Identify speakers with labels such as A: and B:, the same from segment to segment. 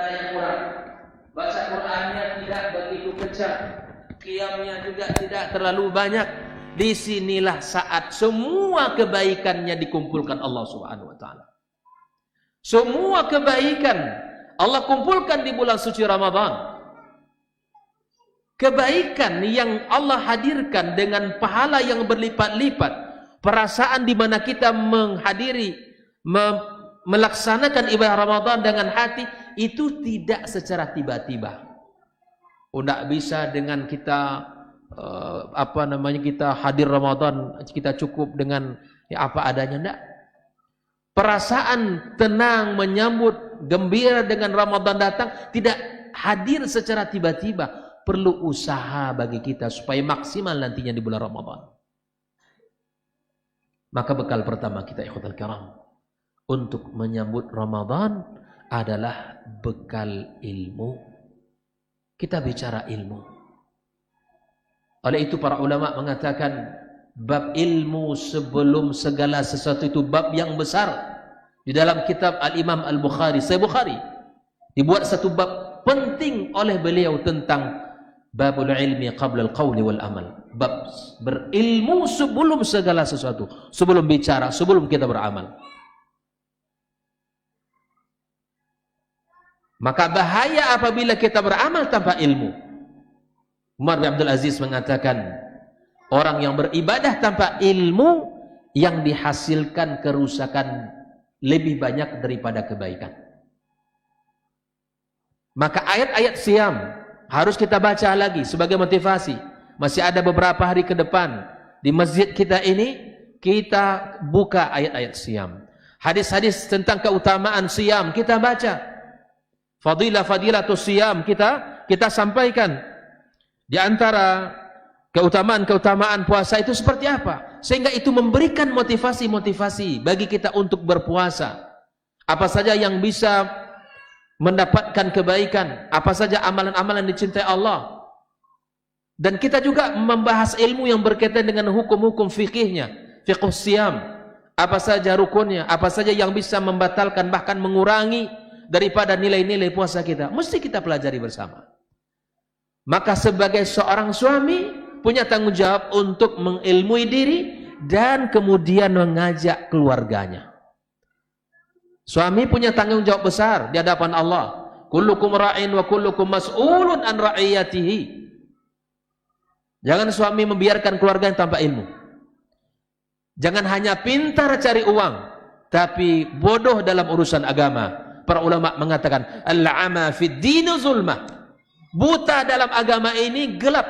A: yang kurang. Baca Qur'annya tidak begitu kencang, qiyamnya juga tidak terlalu banyak. Disinilah saat semua kebaikannya dikumpulkan Allah Subhanahu wa taala. Semua kebaikan Allah kumpulkan di bulan suci Ramadan. Kebaikan yang Allah hadirkan dengan pahala yang berlipat-lipat, perasaan di mana kita menghadiri, melaksanakan ibadah Ramadan dengan hati, itu tidak secara tiba-tiba. Tidak bisa dengan kita kita hadir Ramadan, kita cukup dengan apa adanya, tidak. Perasaan tenang menyambut gembira dengan Ramadan datang tidak hadir secara tiba-tiba. Perlu usaha bagi kita supaya maksimal nantinya di bulan Ramadan. Maka bekal pertama kita ikhwatal kiram untuk menyambut Ramadan adalah bekal ilmu. Kita bicara ilmu. Oleh itu para ulama mengatakan bab ilmu sebelum segala sesuatu itu bab yang besar. Di dalam kitab Al-Imam Al-Bukhari, Sahih Bukhari, dibuat satu bab penting oleh beliau tentang babul ilmi qabla al-qawli wal amal. Bab berilmu sebelum segala sesuatu, sebelum bicara, sebelum kita beramal. Maka bahaya apabila kita beramal tanpa ilmu. Umar bin Abdul Aziz mengatakan, orang yang beribadah tanpa ilmu yang dihasilkan kerusakan lebih banyak daripada kebaikan. Maka ayat-ayat siam harus kita baca lagi sebagai motivasi. Masih ada beberapa hari ke depan di masjid kita ini, kita buka ayat-ayat siam. Hadis-hadis tentang keutamaan siam kita baca. Fadilatus siam kita sampaikan. Di antara keutamaan-keutamaan puasa itu seperti apa? Sehingga itu memberikan motivasi-motivasi bagi kita untuk berpuasa. Apa saja yang bisa mendapatkan kebaikan, apa saja amalan-amalan dicintai Allah. Dan kita juga membahas ilmu yang berkaitan dengan hukum-hukum fikihnya, fiqh siam. Apa saja rukunnya, apa saja yang bisa membatalkan bahkan mengurangi daripada nilai-nilai puasa kita, mesti kita pelajari bersama. Maka sebagai seorang suami punya tanggung jawab untuk mengilmui diri dan kemudian mengajak keluarganya. Suami punya tanggung jawab besar di hadapan Allah. Kullukum ra'in wa kullukum mas'ulun an ra'iyatihi. Jangan suami membiarkan keluarga yang tanpa ilmu. Jangan hanya pintar cari uang, tapi bodoh dalam urusan agama. Para ulama mengatakan, al-'ama fid din zulmah. Buta dalam agama ini gelap.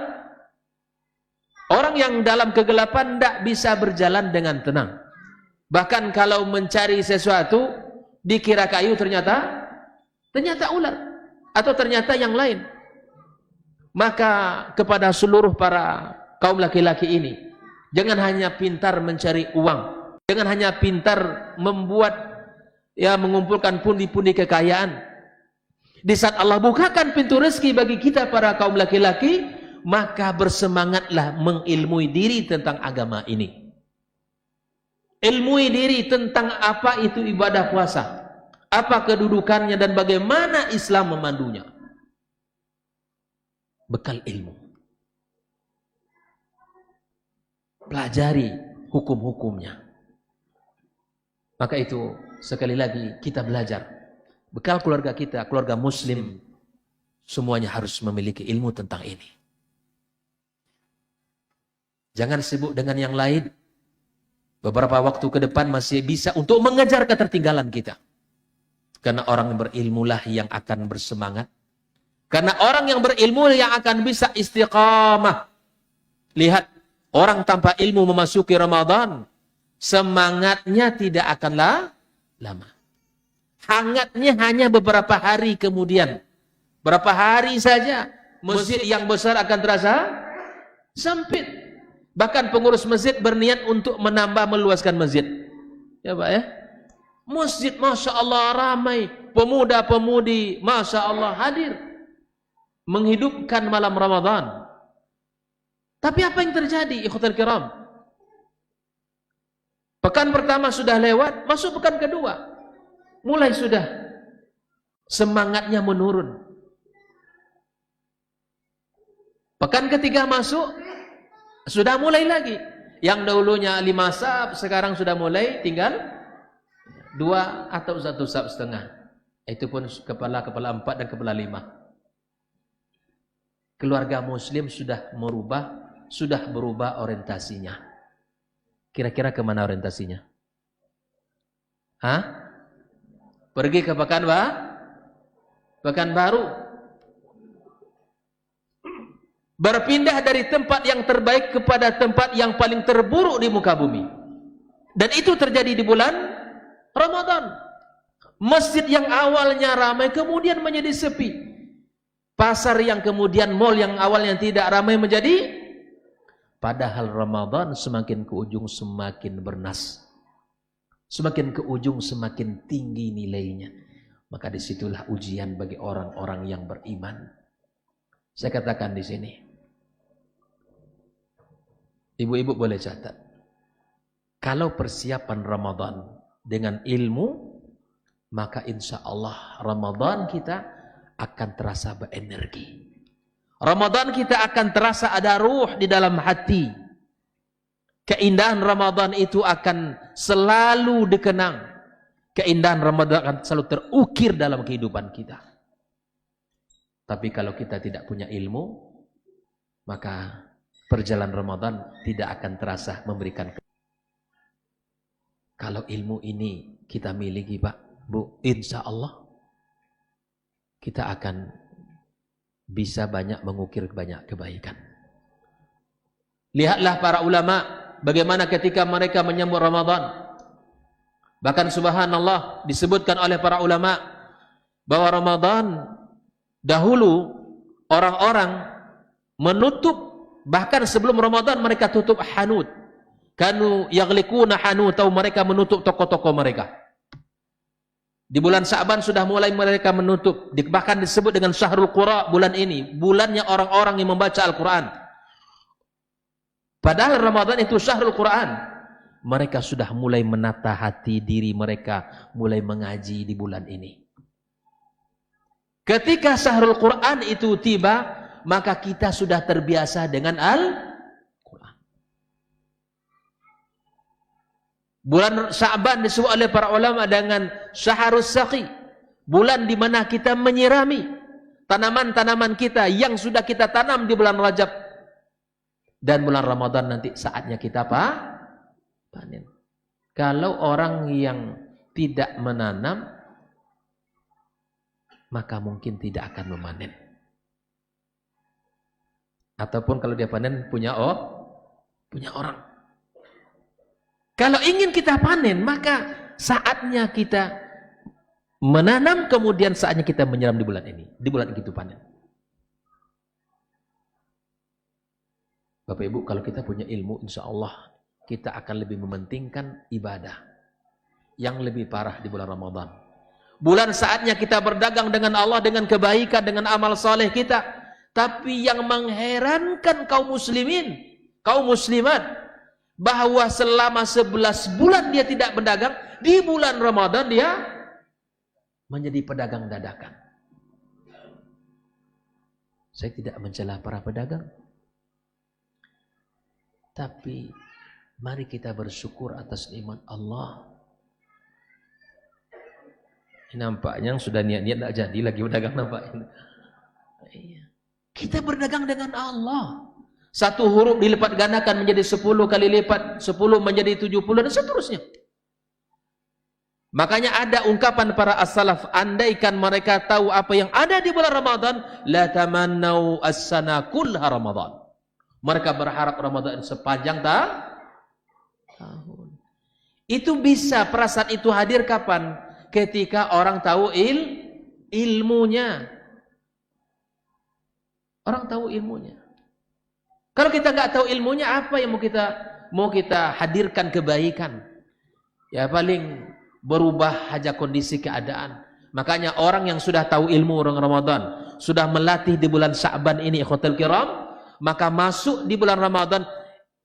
A: Orang yang dalam kegelapan tidak bisa berjalan dengan tenang. Bahkan kalau mencari sesuatu, dikira kayu ternyata ular atau ternyata yang lain. Maka kepada seluruh para kaum laki-laki ini, jangan hanya pintar mencari uang, jangan hanya pintar mengumpulkan pundi-pundi kekayaan. Di saat Allah bukakan pintu rezeki bagi kita para kaum laki-laki, maka bersemangatlah mengilmui diri tentang agama ini. Ilmui diri tentang apa itu ibadah puasa, apa kedudukannya dan bagaimana Islam memandunya. Bekal ilmu. Pelajari hukum-hukumnya. Maka itu sekali lagi kita belajar. Bekal keluarga kita, keluarga muslim, semuanya harus memiliki ilmu tentang ini. Jangan sibuk dengan yang lain. Beberapa waktu ke depan masih bisa untuk mengejar ketertinggalan kita. Karena orang yang berilmulah yang akan bersemangat. Karena orang yang berilmu yang akan bisa istiqamah. Lihat, orang tanpa ilmu memasuki Ramadan, semangatnya tidak akanlah lama. Hangatnya hanya beberapa hari kemudian. Berapa hari saja, masjid yang besar akan terasa sempit. Bahkan pengurus masjid berniat untuk menambah meluaskan masjid. Ya Pak ya. Masjid Masya Allah ramai. Pemuda-pemudi Masya Allah hadir. Menghidupkan malam Ramadan. Tapi apa yang terjadi, ikhwatal kiram? Pekan pertama sudah lewat, masuk pekan kedua. Mulai sudah semangatnya menurun. Pekan ketiga masuk, sudah mulai lagi. Yang dahulunya 5 sab, sekarang sudah mulai tinggal 2 atau 1 sab setengah. Itu pun kepala 4 dan kepala 5. Keluarga muslim sudah berubah orientasinya. Kira-kira kemana orientasinya? Hah? Pergi ke Pekanbaru. Berpindah dari tempat yang terbaik kepada tempat yang paling terburuk di muka bumi. Dan itu terjadi di bulan Ramadan. Masjid yang awalnya ramai kemudian menjadi sepi. Pasar yang kemudian mall yang awalnya tidak ramai menjadi, padahal Ramadan semakin ke ujung semakin bernas. Semakin ke ujung semakin tinggi nilainya. Maka disitulah ujian bagi orang-orang yang beriman. Saya katakan di sini, ibu-ibu boleh catat, kalau persiapan Ramadan dengan ilmu, maka insya Allah Ramadan kita akan terasa berenergi. Ramadan kita akan terasa ada ruh di dalam hati. Keindahan Ramadan itu akan selalu dikenang. Keindahan Ramadan akan selalu terukir dalam kehidupan kita. Tapi kalau kita tidak punya ilmu, maka perjalanan Ramadan tidak akan terasa memberikan. Kalau ilmu ini kita miliki Pak, Bu, insya Allah kita akan bisa banyak mengukir banyak kebaikan. Lihatlah para ulama bagaimana ketika mereka menyambut Ramadan. Bahkan subhanallah disebutkan oleh para ulama bahwa Ramadan dahulu orang-orang menutup, bahkan sebelum Ramadan mereka tutup hanut. Kanu yaghliquna hanut, atau mereka menutup toko-toko mereka. Di bulan Sa'ban sudah mulai mereka menutup. Bahkan disebut dengan Syahrul Qura, bulan ini, bulannya orang-orang yang membaca Al-Quran. Padahal Ramadan itu Syahrul Quran. Mereka sudah mulai menata hati diri mereka, mulai mengaji di bulan ini. Ketika Syahrul Quran itu tiba, maka kita sudah terbiasa dengan Al-Quran. Bulan Sa'ban disebut oleh para ulama dengan Syahrus Saqi, bulan di mana kita menyirami tanaman-tanaman kita yang sudah kita tanam di bulan Rajab. Dan bulan Ramadan nanti saatnya kita panen. Kalau orang yang tidak menanam, maka mungkin tidak akan memanen. Ataupun kalau dia panen punya orang. Kalau ingin kita panen, maka saatnya kita menanam, kemudian saatnya kita menyiram di bulan ini. Di bulan itu panen. Bapak Ibu, kalau kita punya ilmu, insya Allah kita akan lebih mementingkan ibadah yang lebih parah di bulan Ramadan. Bulan saatnya kita berdagang dengan Allah, dengan kebaikan, dengan amal saleh kita. Tapi yang mengherankan kaum muslimin, kaum muslimat, bahwa selama 11 bulan dia tidak berdagang, di bulan Ramadan dia menjadi pedagang dadakan. Saya tidak mencela para pedagang, tapi mari kita bersyukur atas nikmat Allah. Nampaknya sudah niat-niat tidak jadi lagi berdagang nampaknya. Kita berdagang dengan Allah. Satu huruf dilipat gandakan menjadi 10 kali lipat, 10 menjadi 70 dan seterusnya. Makanya ada ungkapan para as-salaf, andaikan mereka tahu apa yang ada di bulan Ramadan, la tamannau as-sana kullaha Ramadan. Mereka berharap Ramadan sepanjang tahun. Itu bisa, perasaan itu hadir kapan? Ketika orang tahu ilmunya. Orang tahu ilmunya. Kalau kita nggak tahu ilmunya, apa yang mau kita hadirkan kebaikan? Ya paling berubah aja kondisi keadaan. Makanya orang yang sudah tahu ilmu orang Ramadan, sudah melatih di bulan Sa'ban ini, ikhwatul kiram, Maka masuk di bulan Ramadan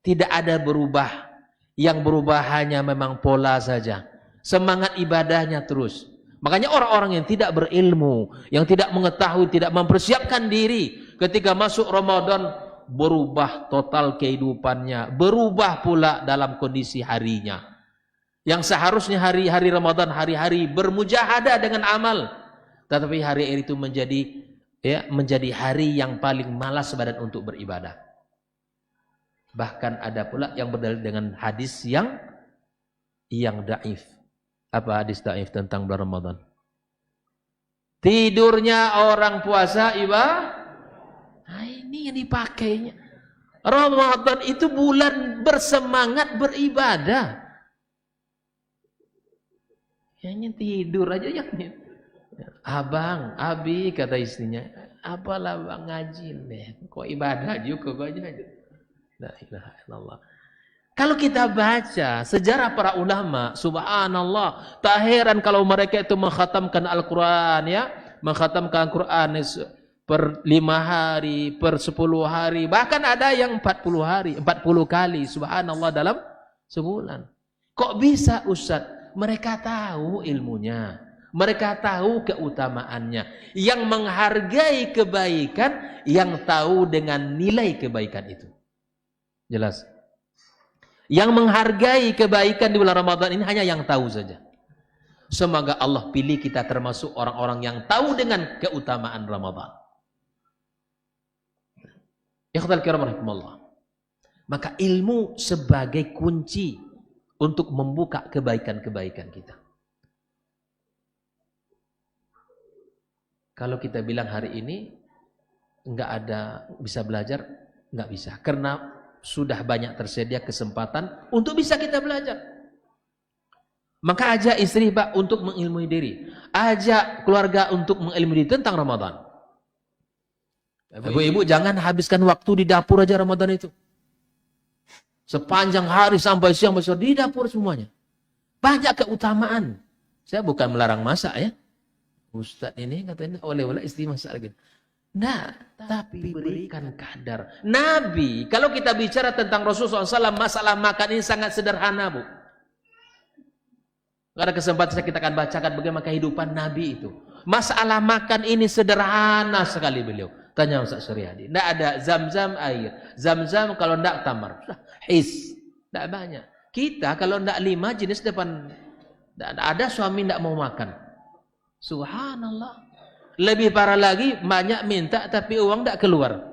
A: tidak ada berubah. Yang berubah hanya memang pola saja. Semangat ibadahnya terus. Makanya orang-orang yang tidak berilmu, yang tidak mengetahui, tidak mempersiapkan diri ketika masuk Ramadan, berubah total kehidupannya, berubah pula dalam kondisi harinya. Yang seharusnya hari-hari Ramadan, hari-hari bermujahadah dengan amal, tetapi hari itu menjadi hari yang paling malas badan untuk beribadah. Bahkan ada pula yang berdalil dengan hadis yang dhaif. Apa hadis dhaif tentang bulan Ramadan? Tidurnya orang puasa nah, ini yang dipakainya. Ramadan itu bulan bersemangat beribadah. Yang tidur aja yang abang, abi kata istrinya, apalah bang ngaji deh, kok ibadah juga kok aja. La ilaha illallah. Kalau kita baca sejarah para ulama, subhanallah, tak heran kalau mereka itu mengkhatamkan Al-Quran, ya, mengkhatamkan Al-Quran per 5 hari, per 10 hari, bahkan ada yang 40 hari, 40 kali, subhanallah, dalam sebulan. Kok bisa Ustaz? Mereka tahu ilmunya, mereka tahu keutamaannya, yang menghargai kebaikan, yang tahu dengan nilai kebaikan itu. Jelas? Yang menghargai kebaikan di bulan Ramadan ini hanya yang tahu saja. Semoga Allah pilih kita termasuk orang-orang yang tahu dengan keutamaan Ramadan. Ikhwatal kiram rahimakumullah. Maka ilmu sebagai kunci untuk membuka kebaikan-kebaikan kita. Kalau kita bilang hari ini enggak ada bisa belajar, enggak bisa. Karena sudah banyak tersedia kesempatan untuk bisa kita belajar. Maka ajak istri Pak untuk mengilmui diri. Ajak keluarga untuk mengilmui diri tentang Ramadan. Ibu-ibu jangan habiskan waktu di dapur aja Ramadan itu. Sepanjang hari sampai siang di dapur semuanya. Banyak keutamaan. Saya bukan melarang masak ya. Ustaz ini katanya oleh-oleh istri masak lagi. Nah, tapi berikan kadar. Nabi, kalau kita bicara tentang Rasulullah SAW, masalah makan ini sangat sederhana, Bu. Karena kesempatan kita akan bacakan bagaimana kehidupan Nabi itu. Masalah makan ini sederhana sekali beliau. Tanya Ustaz Suryadi. Tidak ada zam-zam air. Zam-zam kalau tidak tamar. His. Tidak banyak. Kita kalau tidak 5 jenis depan. Ada suami tidak mau makan. Subhanallah. Lebih parah lagi, banyak minta tapi uang tak keluar.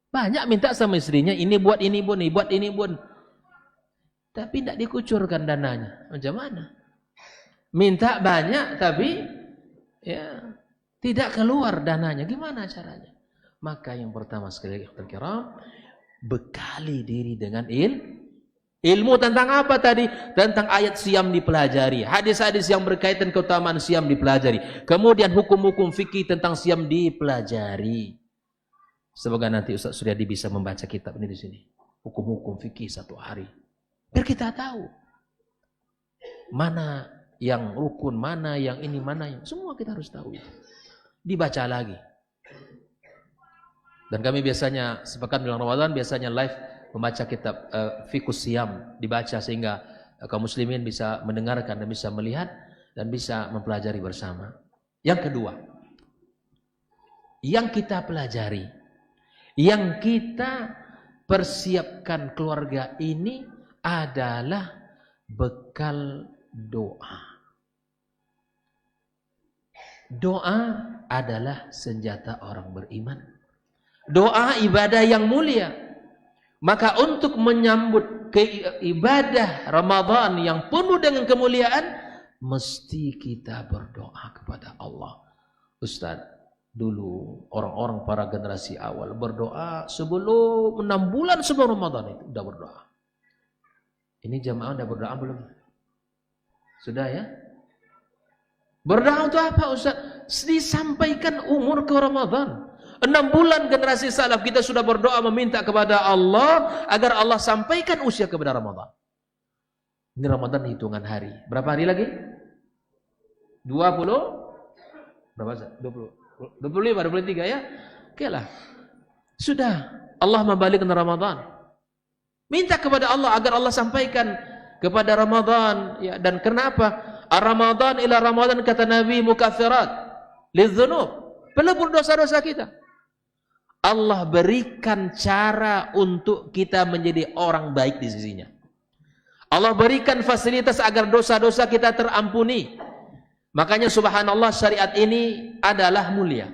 A: Banyak minta sama istrinya, ini buat ini bun, ini buat ini bun. Tapi tidak dikucurkan dananya. Macam mana? Minta banyak tapi ya tidak keluar dananya. Gimana caranya? Maka yang pertama sekali terkiram, bekali diri dengan ilmu tentang apa tadi? Tentang ayat siam dipelajari. Hadis-hadis yang berkaitan keutamaan siam dipelajari. Kemudian hukum-hukum fikih tentang siam dipelajari. Semoga nanti Ustaz Suryadi bisa membaca kitab ini di sini. Hukum-hukum fikih 1 hari. Biar kita tahu. Mana yang rukun, mana yang ini, mana yang... Semua kita harus tahu. Dibaca lagi. Dan kami biasanya, sepekan bulan Ramadan, biasanya live membaca kitab Fiqhus Siyam, dibaca sehingga kaum muslimin bisa mendengarkan dan bisa melihat dan bisa mempelajari bersama. Yang kedua, yang kita pelajari, yang kita persiapkan keluarga ini adalah bekal doa. Doa adalah senjata orang beriman. Doa ibadah yang mulia. Maka untuk menyambut ibadah Ramadan yang penuh dengan kemuliaan, mesti kita berdoa kepada Allah. Ustaz, dulu orang-orang para generasi awal berdoa sebelum 6 bulan sebelum Ramadan itu sudah berdoa. Ini jamaah sudah berdoa belum? Sudah ya? Berdoa untuk apa Ustaz? Disampaikan umur ke Ramadan. 6 bulan generasi salaf kita sudah berdoa meminta kepada Allah agar Allah sampaikan usia kepada Ramadan. Ini Ramadan hitungan hari. Berapa hari lagi? 20? Berapa? 20? 25, 23 ya? Okelah. Sudah, Allah membalikkan Ramadan. Minta kepada Allah agar Allah sampaikan kepada Ramadan, ya. Dan kenapa? Ar-Ramadan ila Ramadan, kata Nabi, mukaffirat lidzunub, pelebur dosa-dosa kita. Allah berikan cara untuk kita menjadi orang baik di sisinya. Allah berikan fasilitas agar dosa-dosa kita terampuni. Makanya subhanallah, syariat ini adalah mulia.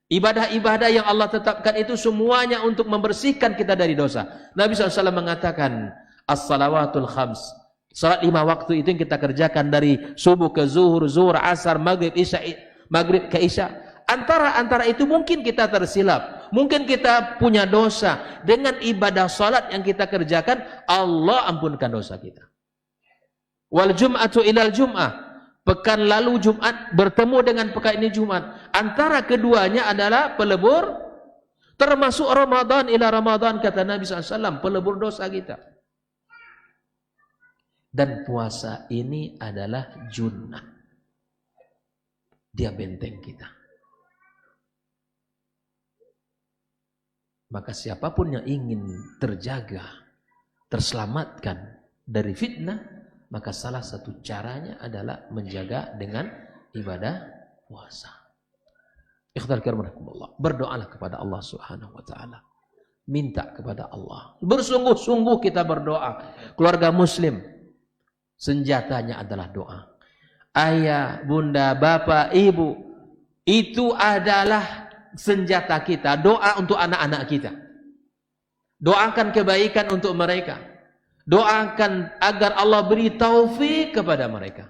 A: Ibadah-ibadah yang Allah tetapkan itu semuanya untuk membersihkan kita dari dosa. Nabi SAW mengatakan, as-salawatul khams, salat 5 waktu itu yang kita kerjakan dari subuh ke zuhur, zuhur, asar, maghrib, isya, maghrib ke isya. Antara itu mungkin kita tersilap, mungkin kita punya dosa. Dengan ibadah salat yang kita kerjakan, Allah ampunkan dosa kita. Wal jum'atu ilal jum'ah, pekan lalu Jumat bertemu dengan pekan ini Jumat. Antara keduanya adalah pelebur, termasuk Ramadan ila Ramadan, kata Nabi SAW, pelebur dosa kita. Dan puasa ini adalah junnah, dia benteng kita. Maka siapapun yang ingin terjaga, terselamatkan dari fitnah, maka salah satu caranya adalah menjaga dengan ibadah puasa. Ikhtar karamakumullah, berdoalah kepada Allah Subhanahu wa taala. Minta kepada Allah. Bersungguh-sungguh kita berdoa. Keluarga muslim, senjatanya adalah doa. Ayah, bunda, bapak, ibu, itu adalah senjata kita. Doa untuk anak-anak kita. Doakan kebaikan untuk mereka. Doakan agar Allah beri taufik kepada mereka.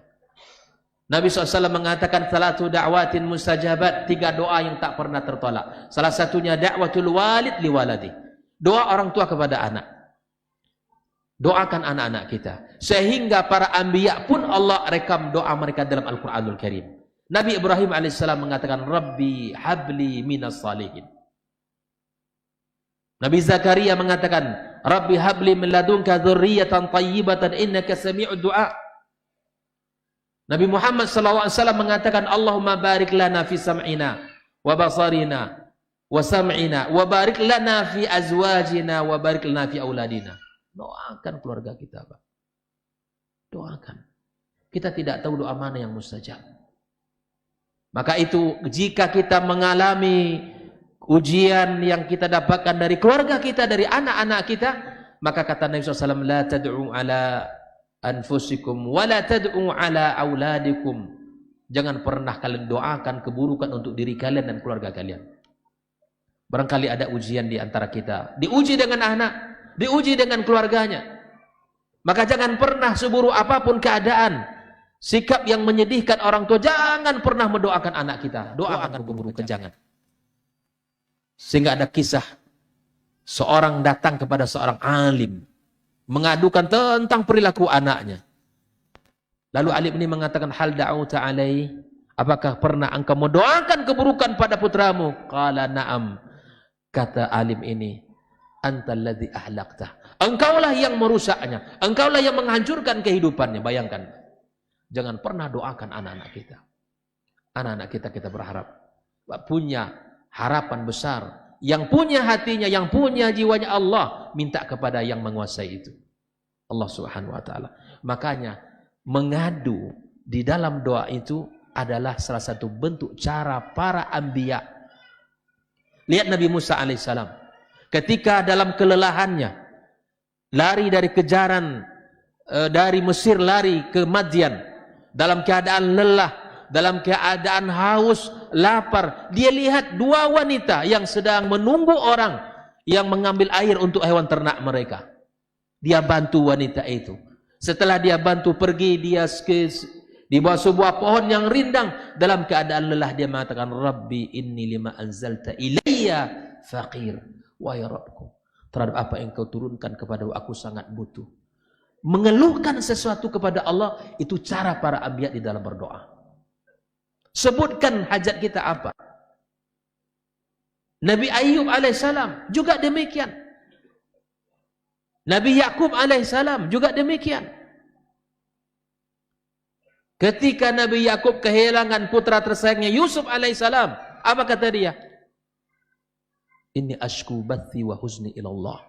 A: Nabi SAW mengatakan, salatu da'watin mustajabat, 3 doa yang tak pernah tertolak. Salah satunya da'watul walid li waladi, doa orang tua kepada anak. Doakan anak-anak kita. Sehingga para anbiya pun Allah rekam doa mereka dalam Al-Quranul Karim. Nabi Ibrahim alaihissalam mengatakan, Rabbi habli minas salihin. Nabi Zakaria mengatakan, Rabbi habli min ladunka dzurriyyatan thayyibatan innaka sami'ud du'a. Nabi Muhammad SAW mengatakan, Allahumma barik lana fi sam'ina wa basarina wa sam'ina wa barik lana fi azwajina wa barik lana fi auladina. Doakan keluarga kita, Pak. Doakan. Kita tidak tahu doa mana yang mustajab. Maka itu, jika kita mengalami ujian yang kita dapatkan dari keluarga kita, dari anak-anak kita, maka kata Nabi SAW, la tad'u ala anfusikum wa la tad'u ala auladikum. Jangan pernah kalian doakan keburukan untuk diri kalian dan keluarga kalian. Barangkali ada ujian di antara kita, diuji dengan anak, diuji dengan keluarganya. Maka jangan pernah seburuk apapun keadaan, sikap yang menyedihkan orang tua, jangan pernah mendoakan anak kita. Doakan keburukan, jangan. Sehingga ada kisah seorang datang kepada seorang alim mengadukan tentang perilaku anaknya. Lalu alim ini mengatakan, hal da'uta alaihi, apakah pernah engkau mendoakan keburukan pada putramu? Qala na'am. Kata alim ini, antal ladzi ahlaqtah. Engkaulah yang merusaknya, engkaulah yang menghancurkan kehidupannya. Bayangkan. Jangan pernah doakan anak-anak kita. Anak-anak kita berharap punya harapan besar. Yang punya hatinya, yang punya jiwanya Allah, minta kepada yang menguasai itu, Allah Subhanahu wa taala. Makanya mengadu di dalam doa itu adalah salah satu bentuk cara para anbiya. Lihat Nabi Musa alaihissalam, ketika dalam kelelahannya lari dari kejaran dari Mesir, lari ke Madian, dalam keadaan lelah, dalam keadaan haus, lapar, dia lihat 2 wanita yang sedang menunggu orang yang mengambil air untuk hewan ternak mereka. Dia bantu wanita itu. Setelah dia bantu pergi, dia di bawah sebuah pohon yang rindang, dalam keadaan lelah dia mengatakan, Rabbi inni lima anzalta ilayya faqir. Wahai Rabbku, terhadap apa yang kau turunkan kepada aku sangat butuh. Mengeluhkan sesuatu kepada Allah, itu cara para anbiya di dalam berdoa. Sebutkan hajat kita apa. Nabi Ayub alaihissalam juga demikian. Nabi Yakub alaihissalam juga demikian. Ketika Nabi Yakub kehilangan putra tersayangnya Yusuf alaihissalam, apa kata dia? Inni ashku bathi wa huzni ilallah.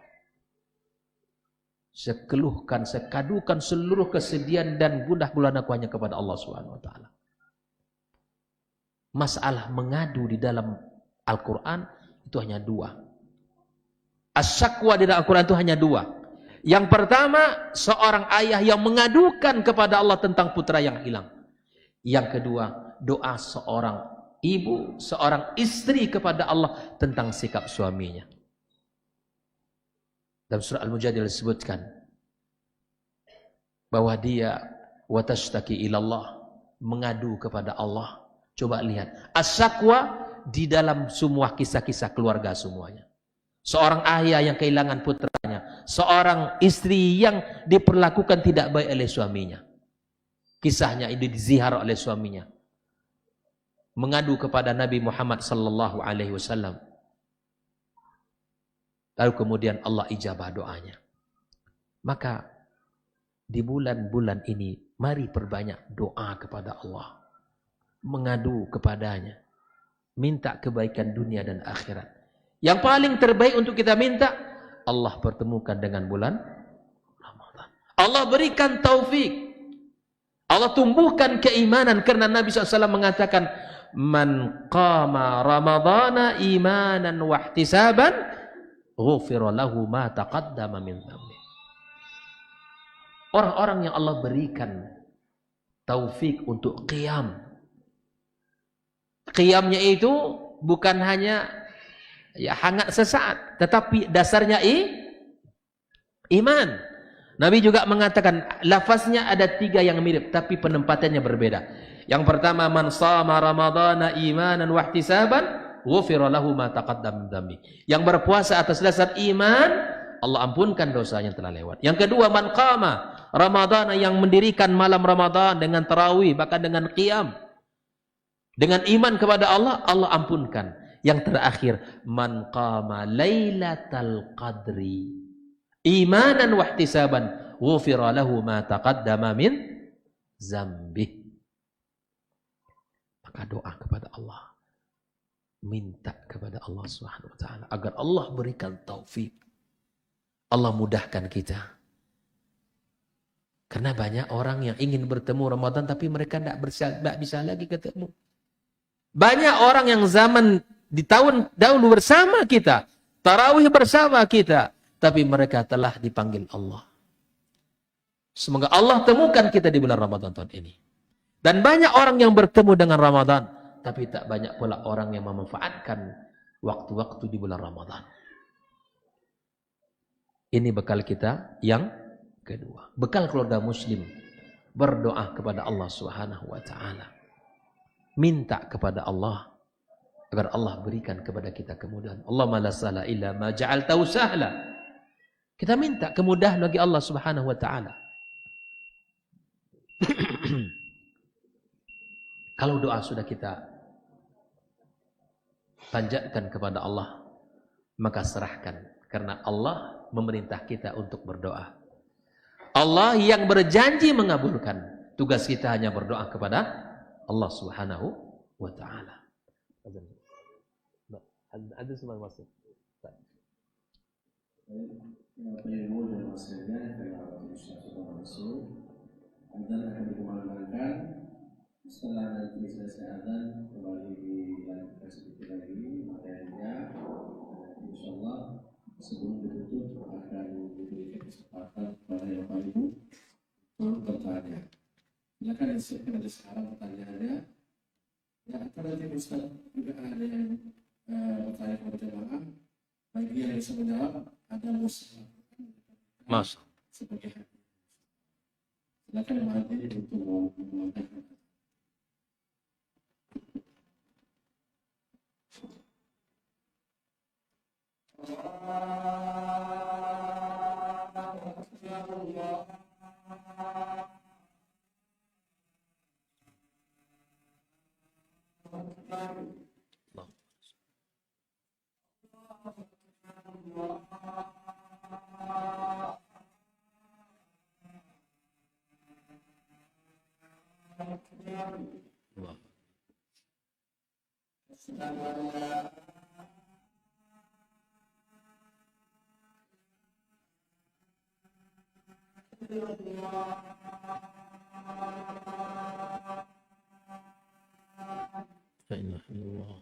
A: Saya keluhkan, saya kadukan seluruh kesedihan dan gundah gulana hanya kepada Allah Subhanahu wa taala. Masalah mengadu di dalam Al-Quran itu hanya dua. Asyakwa di dalam Al-Quran itu hanya dua. Yang pertama, seorang ayah yang mengadukan kepada Allah tentang putra yang hilang. Yang kedua, doa seorang ibu, seorang istri kepada Allah tentang sikap suaminya. Dalam surah Al-Mujadilah disebutkan bahwa dia watashtaki ilallah, mengadu kepada Allah. Coba lihat, asyakwa di dalam semua kisah-kisah keluarga semuanya. Seorang ayah yang kehilangan putranya, seorang istri yang diperlakukan tidak baik oleh suaminya. Kisahnya ini dizihar oleh suaminya. Mengadu kepada Nabi Muhammad sallallahu alaihi wasallam. Lalu kemudian Allah ijabah doanya. Maka di bulan-bulan ini mari perbanyak doa kepada Allah. Mengadu kepadanya. Minta kebaikan dunia dan akhirat. Yang paling terbaik untuk kita minta, Allah pertemukan dengan bulan Ramadan. Allah berikan taufik. Allah tumbuhkan keimanan karena Nabi SAW mengatakan, Man qama Ramadana imanan wa ihtisaban, ghufira lahu ma taqaddama min dhanbi. Orang-orang yang Allah berikan taufik untuk qiyam. Qiyamnya itu bukan hanya ya hangat sesaat, tetapi dasarnya iman. Nabi juga mengatakan lafaznya ada 3 yang mirip tapi penempatannya berbeda. Yang pertama, man shama ramadhana imanan wa ihtisaban ghufira lahu ma taqaddama min dhanbi. Yang berpuasa atas dasar iman, Allah ampunkan dosa yang telah lewat. Yang kedua, man qama ramadhana, yang mendirikan malam Ramadan dengan tarawih bahkan dengan qiyam. Dengan iman kepada Allah, Allah ampunkan. Yang terakhir, man qama lailatal qadri imanan wa ihtisaban ghufira lahu ma taqaddama min dzambi. Maka doa kepada Allah, minta kepada Allah Subhanahu wa taala agar Allah berikan taufik. Allah mudahkan kita. Karena banyak orang yang ingin bertemu Ramadan tapi mereka tidak bisa lagi ketemu. Banyak orang yang zaman di tahun dahulu bersama kita, tarawih bersama kita, tapi mereka telah dipanggil Allah. Semoga Allah temukan kita di bulan Ramadan tahun ini. Dan banyak orang yang bertemu dengan Ramadan, tapi tak banyak pula orang yang memanfaatkan waktu-waktu di bulan Ramadan. Ini bekal kita yang kedua. Bekal keluarga muslim berdoa kepada Allah Subhanahu wa taala. Minta kepada Allah agar Allah berikan kepada kita kemudahan. Allahumma la sahla illa ma ja'altahu sahla. Kita minta kemudahan bagi Allah Subhanahu wa taala. Kalau doa sudah kita panjatkan kepada Allah, maka serahkan, karena Allah memerintah kita untuk berdoa. Allah yang berjanji mengabulkan. Tugas kita hanya berdoa kepada Allah Subhanahu wa taala. Ada semua masuk.
B: Azan akan dikumandangkan. Setelah nanti selesai azan, kembali dilanjutkan sedikit lagi materinya. Insyaallah sebelum ditutup akan diberikan kesempatan kepada yang paling bertanya. Silakan disiapkan ada sekarang pertanyaannya. Ya, karena nanti Ustaz juga ada yang bertanya kepada jemaah. Bagi yang bisa menjawab ada
A: Mas.
B: Sebagai silakan menghadir untuk mengatakan.
A: La ilaha illallah.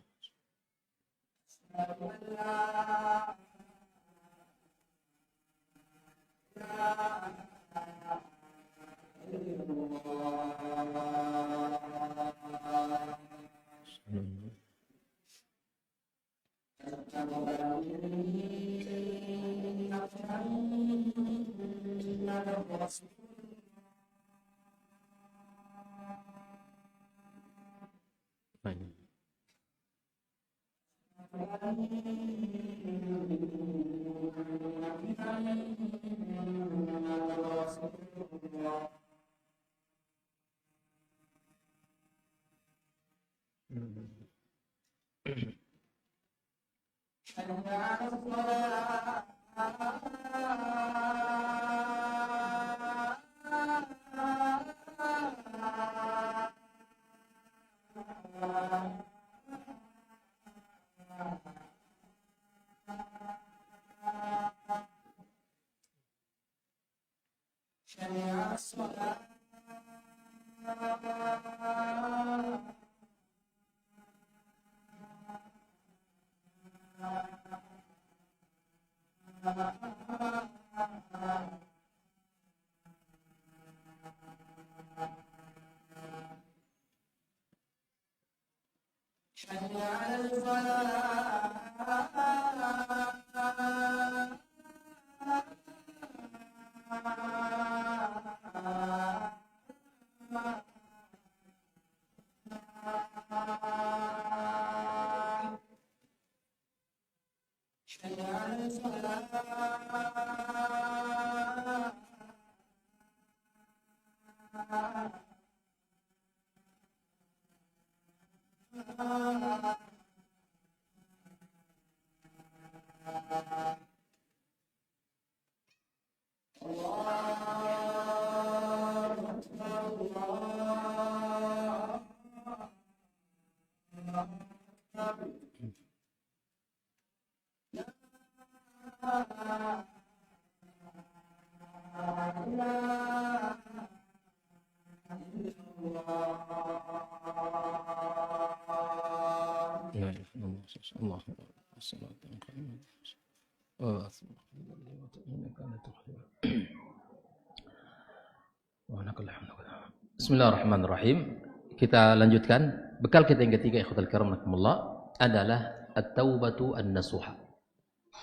A: Bismillahirrahmanirrahim. Kita lanjutkan. Bekal kita yang ketiga, ikhwatal kiram rahimakumullah, adalah at-taubatu an-nasuha.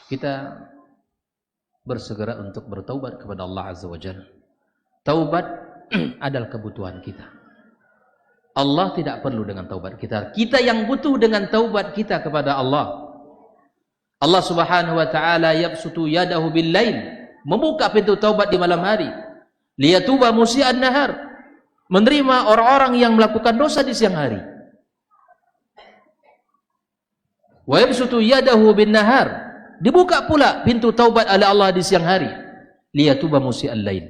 A: Kita bersegera untuk bertaubat kepada Allah Azza wa Jalla. Taubat adalah kebutuhan kita. Allah tidak perlu dengan taubat kita. Kita yang butuh dengan taubat kita kepada Allah. Allah Subhanahu wa taala yabsutu yadahu bil lail, membuka pintu taubat di malam hari. Liyatuba musii'an nahar, menerima orang-orang yang melakukan dosa di siang hari. Wa yabsutu yadahu bin nahar, dibuka pula pintu taubat oleh Allah di siang hari. Liyatuba musii'al lail.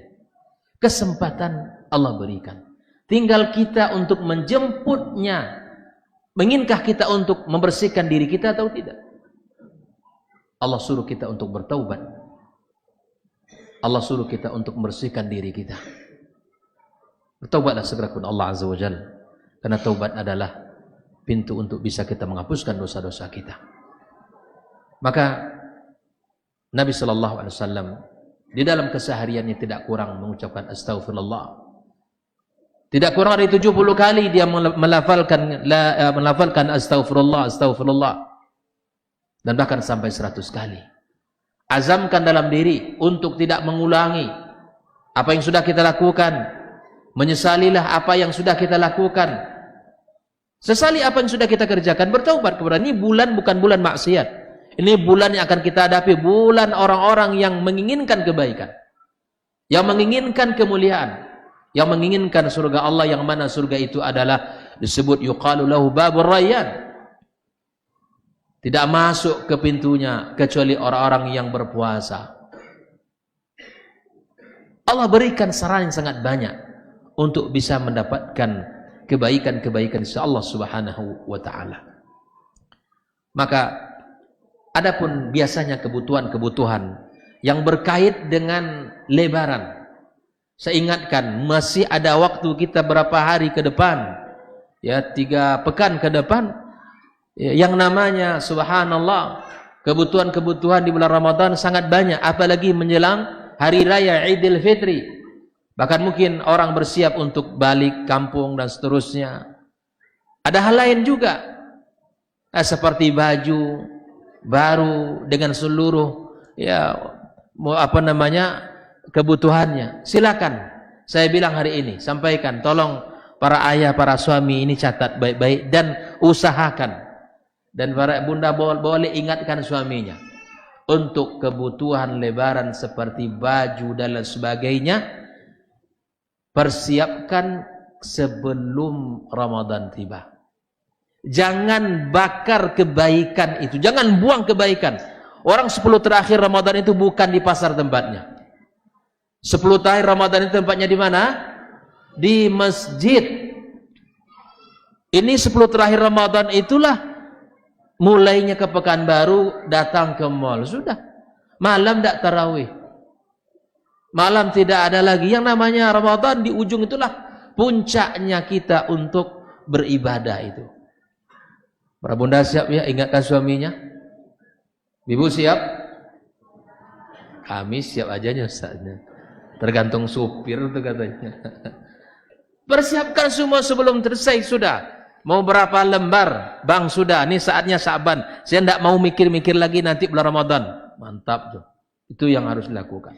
A: Kesempatan Allah berikan. Tinggal kita untuk menjemputnya. Menginkah kita untuk membersihkan diri kita atau tidak? Allah suruh kita untuk bertaubat. Allah suruh kita untuk membersihkan diri kita. Bertaubatlah segera kepada Allah Azza wa Jalla. Karena taubat adalah pintu untuk bisa kita menghapuskan dosa-dosa kita. Maka Nabi sallallahu alaihi wasallam di dalam kesehariannya tidak kurang mengucapkan astaghfirullah. Tidak kurang dari 70 kali dia melafalkan astaghfirullah, astaghfirullah. Dan bahkan sampai 100 kali. Azamkan dalam diri untuk tidak mengulangi apa yang sudah kita lakukan. Menyesalilah apa yang sudah kita lakukan. Sesali apa yang sudah kita kerjakan. Bertaubat kepada ini bulan bukan bulan maksiat. Ini bulan yang akan kita hadapi. Bulan orang-orang yang menginginkan kebaikan. Yang menginginkan kemuliaan. Yang menginginkan surga Allah, yang mana surga itu adalah disebut yuqalu lahu babur rayyan. Tidak masuk ke pintunya kecuali orang-orang yang berpuasa. Allah berikan saran yang sangat banyak untuk bisa mendapatkan kebaikan-kebaikan dari Allah Subhanahu wa taala. Maka adapun biasanya kebutuhan-kebutuhan yang berkait dengan lebaran, Saya ingatkan, masih ada waktu kita berapa hari ke depan, ya 3 pekan ke depan, ya, yang namanya subhanallah, kebutuhan-kebutuhan di bulan Ramadan sangat banyak, apalagi menjelang hari raya Idul Fitri. Bahkan mungkin orang bersiap untuk balik kampung dan seterusnya. Ada hal lain juga, seperti baju baru dengan seluruh kebutuhannya. Silakan, saya bilang hari ini, sampaikan, tolong para ayah, para suami ini catat baik-baik dan usahakan, dan para bunda boleh ingatkan suaminya untuk kebutuhan lebaran seperti baju dan lain sebagainya, persiapkan sebelum Ramadan tiba. Jangan bakar kebaikan itu, jangan buang kebaikan. Orang 10 terakhir Ramadan itu bukan di pasar tempatnya. 10 terakhir Ramadan itu tempatnya di mana? Di masjid. Ini 10 terakhir Ramadan itulah mulainya ke Pekanbaru, datang ke mall. Sudah. Malam tidak tarawih. Malam tidak ada lagi. Yang namanya Ramadan di ujung itulah puncaknya kita untuk beribadah itu. Para bunda siap ya, ingatkan suaminya. Ibu siap? Kami siap aja Ustaznya. Tergantung supir itu katanya. Persiapkan semua sebelum selesai sudah. Mau berapa lembar? Bang sudah, ini saatnya Sa'ban. Saya tidak mau mikir-mikir lagi nanti bulan Ramadan. Mantap tuh. Itu yang harus dilakukan.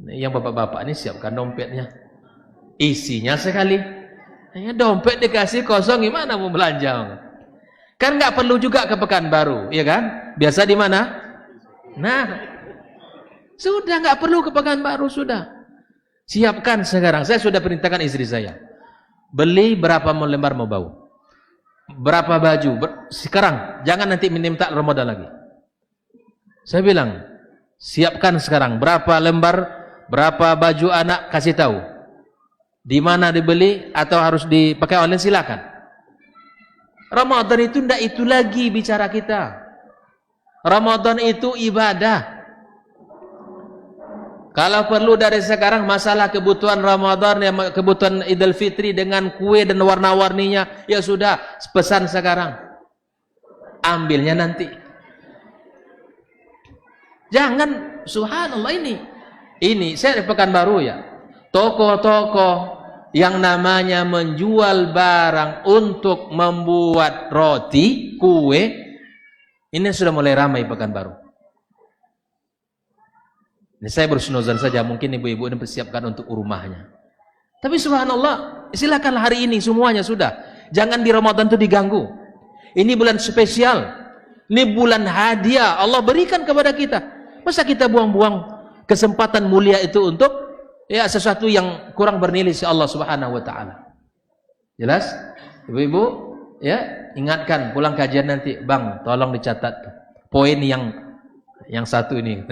A: Yang bapak-bapak ini siapkan dompetnya. Isinya sekali. Dompet dikasih kosong, gimana mau belanja? Kan nggak perlu juga ke Pekanbaru, ya kan? Biasa di mana? Nah, sudah nggak perlu ke Pekanbaru, sudah. Siapkan sekarang. Saya sudah perintahkan istri saya. Beli berapa lembar mau bau? Berapa baju? Sekarang, jangan nanti minta Ramadan lagi. Saya bilang, siapkan sekarang. Berapa lembar, berapa baju anak, kasih tahu. Di mana dibeli atau harus dipakai online, silakan. Ramadan itu tidak itu lagi bicara kita. Ramadan itu ibadah. Kalau perlu dari sekarang masalah kebutuhan Ramadan, kebutuhan Idul Fitri dengan kue dan warna-warninya, ya sudah, pesan sekarang. Ambilnya nanti. Jangan, subhanallah ini saya di Pekanbaru ya. Toko-toko yang namanya menjual barang untuk membuat roti, kue, ini sudah mulai ramai Pekanbaru. Ini saya bersunuzan saja, mungkin ibu-ibu ini persiapkan untuk rumahnya. Tapi subhanallah, silakan hari ini semuanya sudah. Jangan di Ramadan itu diganggu. Ini bulan spesial. Ini bulan hadiah Allah berikan kepada kita. Masa kita buang-buang kesempatan mulia itu untuk sesuatu yang kurang bernilai si Allah Subhanahu wa taala. Jelas? Ibu-ibu, ya, ingatkan pulang kajian nanti, Bang, tolong dicatat poin yang satu ini.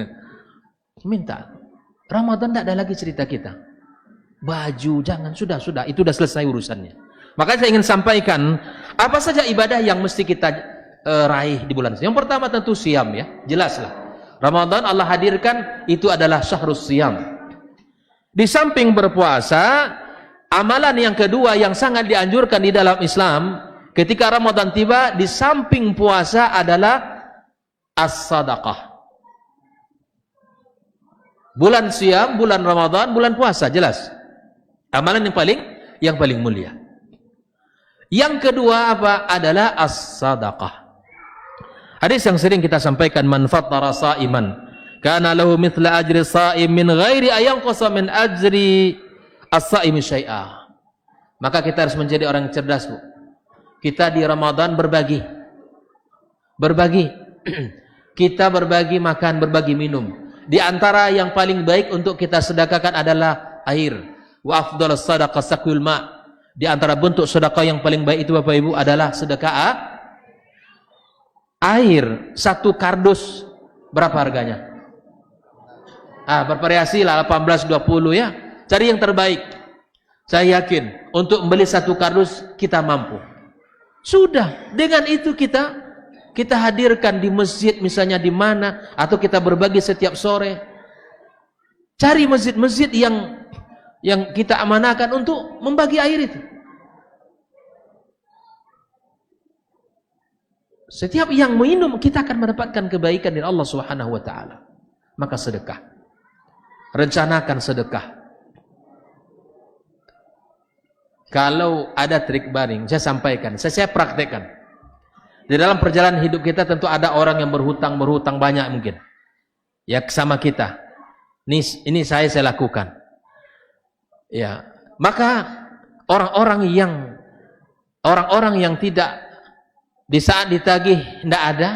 A: Minta. Ramadan tidak ada lagi cerita kita. Baju jangan, sudah, itu sudah selesai urusannya. Makanya saya ingin sampaikan apa saja ibadah yang mesti kita raih di bulan. Yang pertama tentu siam ya, jelaslah. Ramadan Allah hadirkan itu adalah syahrus siam. Di samping berpuasa, amalan yang kedua yang sangat dianjurkan di dalam Islam ketika Ramadan tiba, di samping puasa adalah as-sadaqah. Bulan siam, bulan Ramadan, bulan puasa, jelas. Amalan yang paling mulia. Yang kedua apa? Adalah as-sadaqah. Hadis yang sering kita sampaikan, man fattara sa'iman kana lahu mithla ajri sha'im min ghairi ayanqasa min ajri as-sha'imi syai'a. Maka kita harus menjadi orang cerdas, Bu. Kita di Ramadan berbagi. Kita berbagi makan, berbagi minum. Di antara yang paling baik untuk kita sedekahkan adalah air. Wa afdhalus sadaqah saqul ma. Di antara bentuk sedekah yang paling baik itu Bapak Ibu adalah sedekah air. 1 kardus berapa harganya? Bervariasi lah, 18 20 ya. Cari yang terbaik. Saya yakin untuk membeli 1 kardus kita mampu. Sudah, dengan itu kita hadirkan di masjid misalnya di mana, atau kita berbagi setiap sore. Cari masjid-masjid yang kita amanahkan untuk membagi air itu. Setiap yang minum kita akan mendapatkan kebaikan dari Allah Subhanahu wa taala. Maka sedekah. Rencanakan sedekah. Kalau ada trik baring, saya sampaikan, saya praktekkan. Di dalam perjalanan hidup kita tentu ada orang yang berhutang banyak mungkin. Ya sama kita. Ini saya lakukan. Ya, maka orang-orang yang tidak di saat ditagih tidak ada,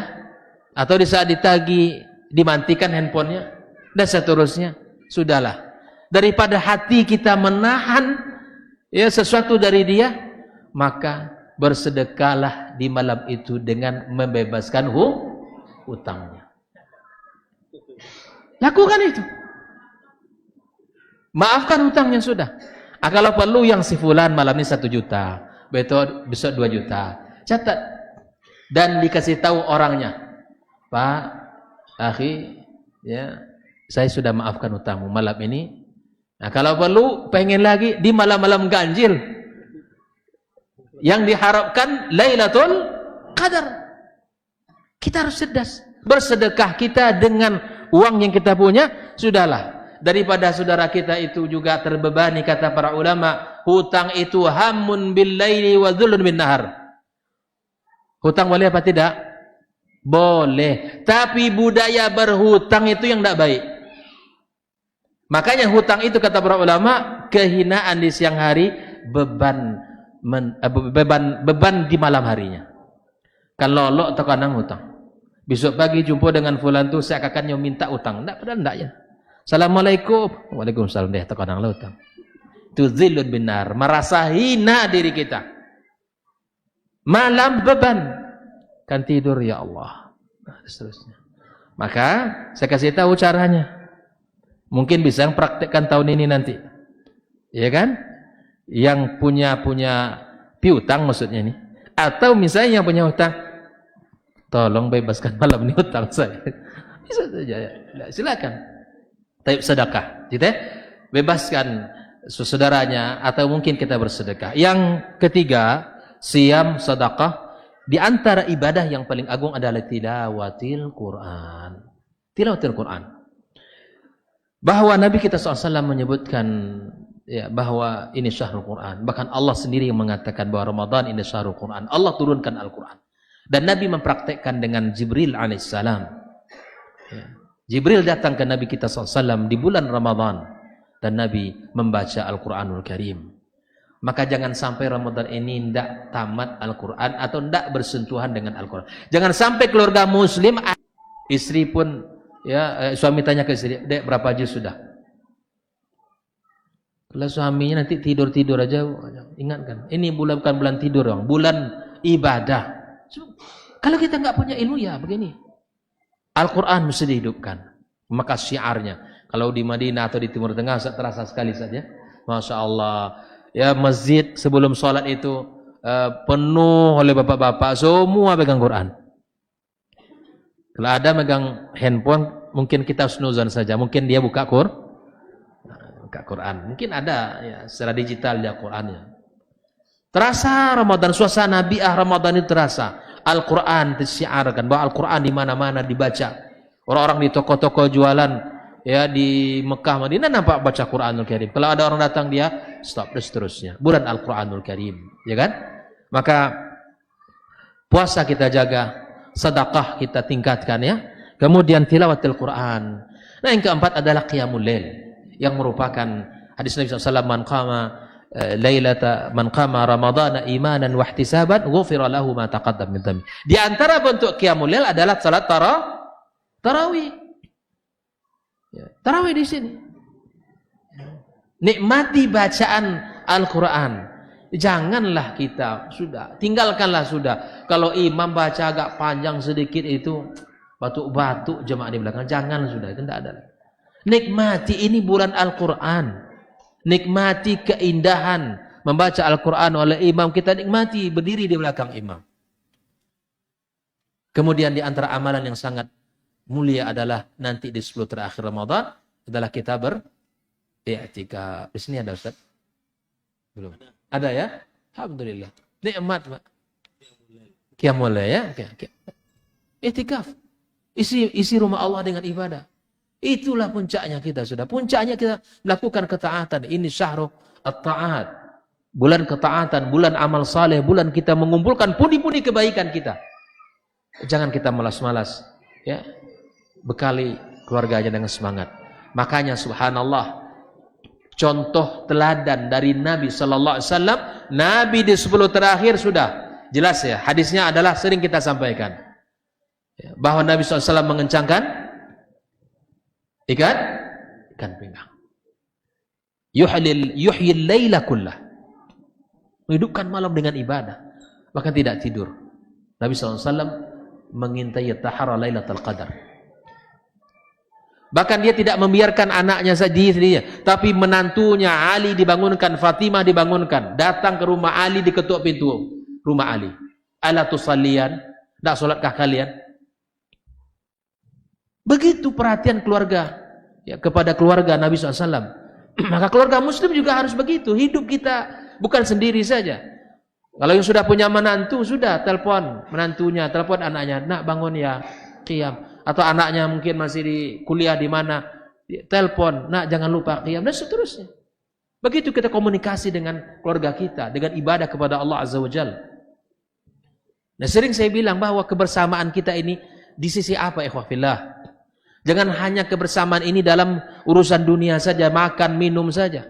A: atau di saat ditagih dimantikan handphonenya dan seterusnya, sudahlah. Daripada hati kita menahan ya sesuatu dari dia, maka bersedekahlah di malam itu dengan membebaskan hutangnya. Lakukan itu. Maafkan hutangnya sudah. Kalau perlu yang si fulan malam ini 1 juta, besok 2 juta. Catat dan dikasih tahu orangnya. Pak, akhi, ya, saya sudah maafkan hutangmu malam ini. Nah, kalau perlu pengen lagi di malam-malam ganjil yang diharapkan Lailatul Qadar. Kita harus cerdas. Bersedekah kita dengan uang yang kita punya, sudahlah. Daripada saudara kita itu juga terbebani, kata para ulama, hutang itu hammun bil laili wa dhullun bin nahar. Hutang boleh apa tidak? Boleh. Tapi budaya berhutang itu yang tidak baik. Makanya hutang itu kata para ulama kehinaan di siang hari, beban di malam harinya. Kalau lo terkadang hutang. Besok pagi jumpa dengan fulan tu, saya akan minta hutang. Enggak, padahal enggak ya. Assalamualaikum. Waalaikumsalam, deh terkadang lo hutang. Itu zillun binar, merasa hina diri kita. Malam beban. Kan tidur ya Allah. Nah, seterusnya. Maka saya kasih tahu caranya. Mungkin bisa yang praktekkan tahun ini nanti. Ya kan? Yang punya piutang maksudnya nih. Atau misalnya yang punya hutang, tolong bebaskan malam ini hutang saya. Bisa saja ya. Silakan. Tapi sedekah, gitu ya. Bebaskan saudaranya atau mungkin kita bersedekah. Yang ketiga, siam sedekah. Di antara ibadah yang paling agung adalah tilawatil Quran. Tilawatil Quran. Bahwa Nabi kita SAW menyebutkan ya, bahwa ini syahrul Quran. Bahkan Allah sendiri yang mengatakan bahwa Ramadan ini syahrul Quran. Allah turunkan Al-Quran. Dan Nabi mempraktekkan dengan Jibril alaihissalam. Ya. Jibril datang ke Nabi kita SAW di bulan Ramadan. Dan Nabi membaca Al-Quranul Karim. Maka jangan sampai Ramadan ini tidak tamat Al-Quran atau tidak bersentuhan dengan Al-Quran. Jangan sampai keluarga muslim, istri pun, ya suami tanya ke istri, dek berapa juz sudah? Kalau suaminya nanti tidur-tidur aja, ingatkan, ini bukan bulan tidur, bulan ibadah. Kalau kita nggak punya ilmu ya begini. Al-Quran mesti dihidupkan. Maka syiarnya, kalau di Madinah atau di Timur Tengah terasa sekali saja. Masya Allah. Ya masjid sebelum sholat itu penuh oleh bapak-bapak, semua pegang Quran. Kalau ada megang handphone, mungkin kita snuzan saja. Mungkin dia buka Quran. Mungkin ada ya secara digital dia Qurannya. Terasa Ramadan, suasana bi'ah Ramadan itu terasa. Al-Quran disiarkan, bahwa Al-Quran di mana-mana dibaca. Orang-orang di toko-toko jualan ya di Mekah, Madinah nampak baca Quranul Karim. Kalau ada orang datang dia stop dan seterusnya. Bulan Al-Quranul Karim, ya kan? Maka puasa kita jaga, sedekah kita tingkatkan ya. Kemudian tilawatil Quran. Nah, yang keempat adalah qiyamul lail, yang merupakan hadis Nabi SAW, man qama ramadhana imanan wa ihtisaban ghufira lahu ma taqaddam min dhanbi. Di antara bentuk qiyamul lail adalah salat tarawih. Ya, tarawih di sini. Nikmati bacaan Al-Quran. Janganlah kita tinggalkanlah sudah. Kalau imam baca agak panjang sedikit itu batuk-batuk jemaah di belakang. Jangan sudah, itu tidak ada. Nikmati ini bulan Al-Quran. Nikmati keindahan membaca Al-Quran oleh imam. Kita nikmati berdiri di belakang imam. Kemudian di antara amalan yang sangat mulia adalah nanti di 10 terakhir Ramadan adalah kita I'tikaf. Di sini ada Ustaz? Belum. Ada ya? Alhamdulillah. Nikmat, Pak. Qiyamul Lail ya. I'tikaf. Isi rumah Allah dengan ibadah. Itulah puncaknya kita sudah. Puncaknya kita melakukan ketaatan. Ini syahrul at-ta'at. Bulan ketaatan, bulan amal saleh, bulan kita mengumpulkan pundi-pundi kebaikan kita. Jangan kita malas-malas, ya. Bekali keluarganya dengan semangat. Makanya subhanallah, contoh teladan dari Nabi sallallahu alaihi wasallam, Nabi di 10 terakhir sudah jelas ya. Hadisnya adalah sering kita sampaikan. Bahwa Nabi SAW mengencangkan ikan pinggang. Yuhyil laila kullah. Menghidupkan malam dengan ibadah. Bahkan tidak tidur. Nabi SAW mengintai tahara lailatul qadar. Bahkan dia tidak membiarkan anaknya sendiri, tapi menantunya Ali dibangunkan, Fatimah dibangunkan, datang ke rumah Ali, diketuk pintu rumah Ali. Ala tusalliyan? Tak solatkah kalian? Begitu perhatian keluarga ya, kepada keluarga Nabi SAW. Maka keluarga muslim juga harus begitu. Hidup kita bukan sendiri saja. Kalau yang sudah punya menantu, sudah telepon menantunya, telepon anaknya, nak bangun ya, qiyam. Atau anaknya mungkin masih di kuliah di mana, telepon, nak jangan lupa qiyam, dan seterusnya. Begitu kita komunikasi dengan keluarga kita, dengan ibadah kepada Allah Azza wa Jalla. Nah, sering saya bilang bahwa kebersamaan kita ini di sisi apa, ikhwah fillah? Jangan hanya kebersamaan ini dalam urusan dunia saja, makan, minum saja.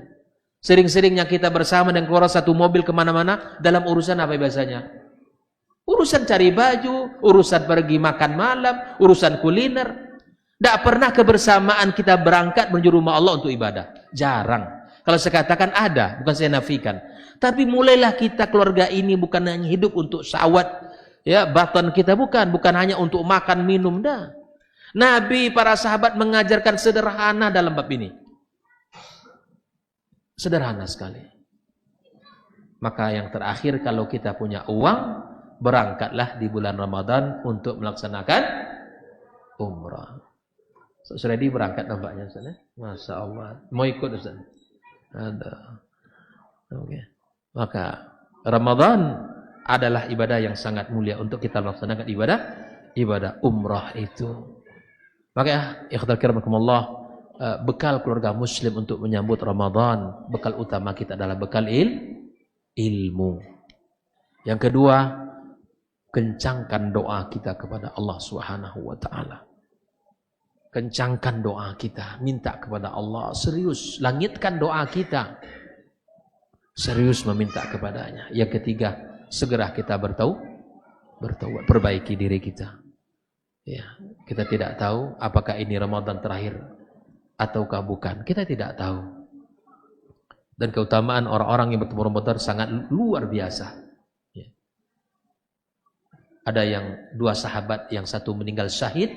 A: Sering-seringnya kita bersama dan keluar satu mobil kemana-mana, dalam urusan apa biasanya? Urusan cari baju, urusan pergi makan malam, urusan kuliner. Tidak pernah kebersamaan kita berangkat menuju rumah Allah untuk ibadah. Jarang. Kalau saya katakan ada, bukan saya nafikan. Tapi mulailah kita keluarga ini bukan hanya hidup untuk syahwat, ya, batan kita bukan hanya untuk makan minum dah. Nabi, para sahabat mengajarkan sederhana dalam bab ini. Sederhana sekali. Maka yang terakhir, kalau kita punya uang, berangkatlah di bulan Ramadan untuk melaksanakan umrah. Sudah berangkat nampaknya Ustaz. Masya Allah. Mau ikut Ustaz? Ada. Oke. Maka Ramadan adalah ibadah yang sangat mulia untuk kita melaksanakan ibadah umrah itu. Maka ikhtar kiramakumullah, bekal keluarga muslim untuk menyambut Ramadan, bekal utama kita adalah bekal ilmu. Yang kedua, kencangkan doa kita kepada Allah Subhanahu wa taala. Kencangkan doa kita, minta kepada Allah, serius, langitkan doa kita. Serius meminta kepadanya. Yang ketiga, segera kita bertaubat, perbaiki diri kita. Ya, kita tidak tahu apakah ini Ramadan terakhir ataukah bukan. Kita tidak tahu. Dan keutamaan orang-orang yang bertemu Ramadan sangat luar biasa. Ya. Ada yang 2 sahabat, yang satu meninggal syahid,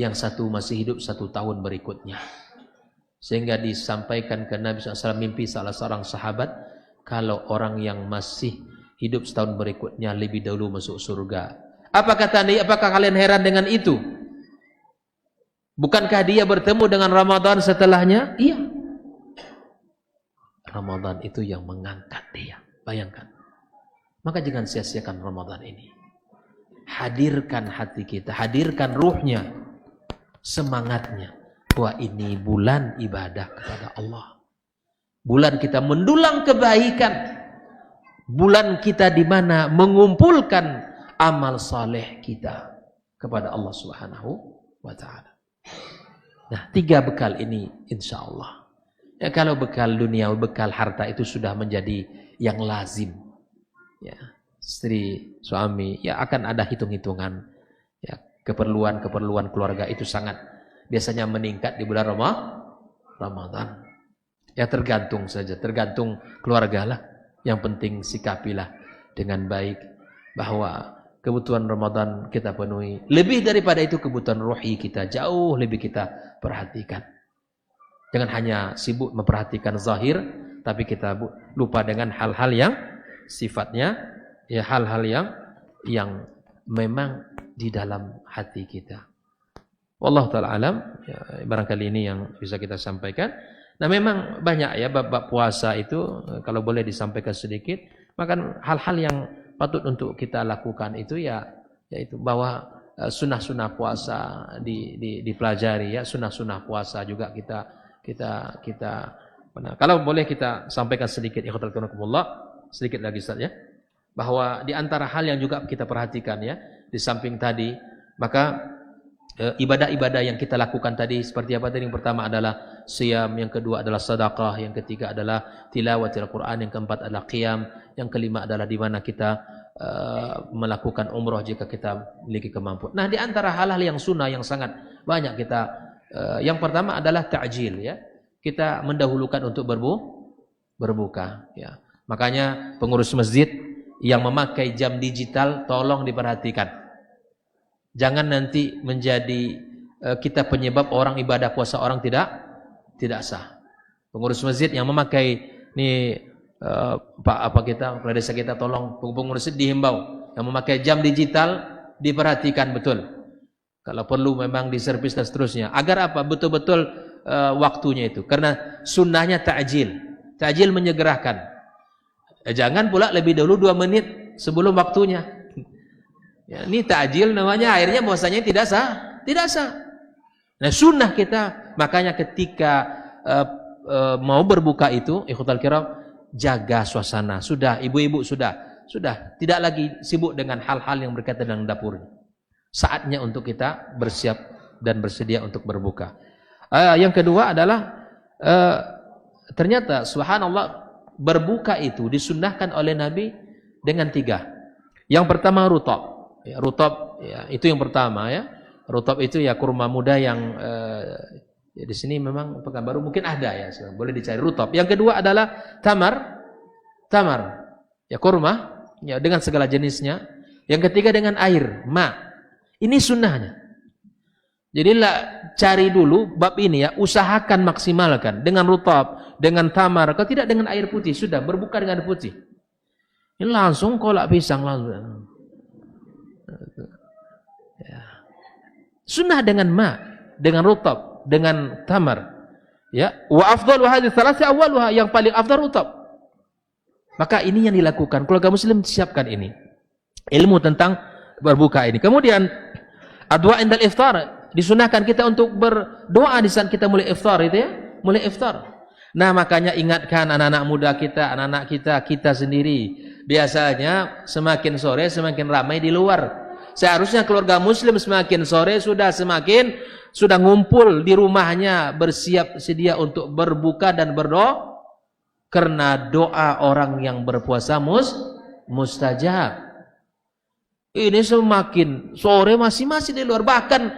A: yang satu masih hidup 1 tahun berikutnya. Sehingga disampaikan ke Nabi SAW, mimpi salah seorang sahabat, kalau orang yang masih hidup 1 tahun berikutnya lebih dahulu masuk surga. Apa kata dia? Apakah kalian heran dengan itu? Bukankah dia bertemu dengan Ramadan setelahnya? Iya. Ramadan itu yang mengangkat dia. Bayangkan. Maka jangan sia-siakan Ramadan ini. Hadirkan hati kita, hadirkan ruhnya, semangatnya. Bahwa ini bulan ibadah kepada Allah. Bulan kita mendulang kebaikan. Bulan kita di mana mengumpulkan amal saleh kita kepada Allah Subhanahu wa ta'ala. Nah, 3 bekal ini insya Allah. Ya, kalau bekal dunia, bekal harta itu sudah menjadi yang lazim. Ya, istri, suami, ya akan ada hitung-hitungan. Ya, keperluan keluarga itu sangat biasanya meningkat di bulan Ramadan. Ya tergantung saja, tergantung keluarga lah. Yang penting sikapilah dengan baik bahwa kebutuhan Ramadan kita penuhi. Lebih daripada itu kebutuhan rohi kita jauh lebih kita perhatikan. Jangan hanya sibuk memperhatikan zahir, tapi kita lupa dengan hal-hal yang sifatnya ya hal-hal yang memang di dalam hati kita. Wallahu taala alam. Ya, barangkali ini yang bisa kita sampaikan. Nah memang banyak ya bab puasa itu, kalau boleh disampaikan sedikit, maka hal-hal yang patut untuk kita lakukan itu yaitu bahwa sunnah-sunnah puasa dipelajari ya, sunnah-sunnah puasa juga kita kalau boleh kita sampaikan sedikit ikhwatal karimullah, sedikit lagi Ustaz ya, bahwa di antara hal yang juga kita perhatikan ya, di samping tadi, maka ibadah-ibadah yang kita lakukan tadi seperti apa tadi? Yang pertama adalah siyam, yang kedua adalah sedekah, yang ketiga adalah tilawatil Quran, yang keempat adalah qiyam, yang kelima adalah di mana kita melakukan umroh jika kita memiliki kemampuan. Nah, di antara hal-hal yang sunnah yang sangat banyak kita yang pertama adalah ta'jil ya. Kita mendahulukan untuk berbuka ya. Makanya pengurus masjid yang memakai jam digital tolong diperhatikan. Jangan nanti menjadi kita penyebab orang ibadah puasa orang tidak sah. Pengurus masjid yang memakai kepala desa kita tolong pengurus masjid dihimbau yang memakai jam digital diperhatikan betul. Kalau perlu memang diservis dan seterusnya. Agar apa? Betul-betul waktunya itu. Karena sunnahnya ta'jil. Ta'jil menyegerakan. Jangan pula lebih dulu 2 menit sebelum waktunya. Ya, ini ta'jil namanya, akhirnya puasanya tidak sah. Nah, sunnah kita, makanya ketika mau berbuka itu, ikhwatal kiram, jaga suasana. Sudah, ibu-ibu sudah tidak lagi sibuk dengan hal-hal yang berkaitan dengan dapur. Saatnya untuk kita bersiap dan bersedia untuk berbuka. Yang kedua adalah ternyata subhanallah berbuka itu disunnahkan oleh Nabi dengan 3. Yang pertama rutab. Ya, rutab ya, itu yang pertama ya. Rutab itu ya kurma muda yang ya di sini memang Pekanbaru mungkin ada ya, boleh dicari rutab. Yang kedua adalah tamar. Ya kurma ya dengan segala jenisnya. Yang ketiga dengan air, ma. Ini sunnahnya. Jadi cari dulu bab ini ya, usahakan maksimalkan dengan rutab, dengan tamar, kalau tidak dengan air putih, sudah berbuka dengan air putih. Ini langsung kolak pisang langsung. Ya. Sunnah dengan ma, dengan rutab, dengan tamar. Ya, wa afdalu hadhihi thalathah awwaluha, yang paling afdal rutab. Maka ini yang dilakukan keluarga muslim, siapkan ini. Ilmu tentang berbuka ini. Kemudian adwa indal iftar, disunahkan kita untuk berdoa di saat kita mulai iftar itu ya, mulai iftar. Nah, makanya ingatkan anak-anak muda kita, anak-anak kita sendiri. Biasanya semakin sore semakin ramai di luar. Seharusnya keluarga muslim semakin sore sudah ngumpul di rumahnya, bersiap sedia untuk berbuka dan berdoa. Karena doa orang yang berpuasa mustajab. Ini semakin sore masih di luar, bahkan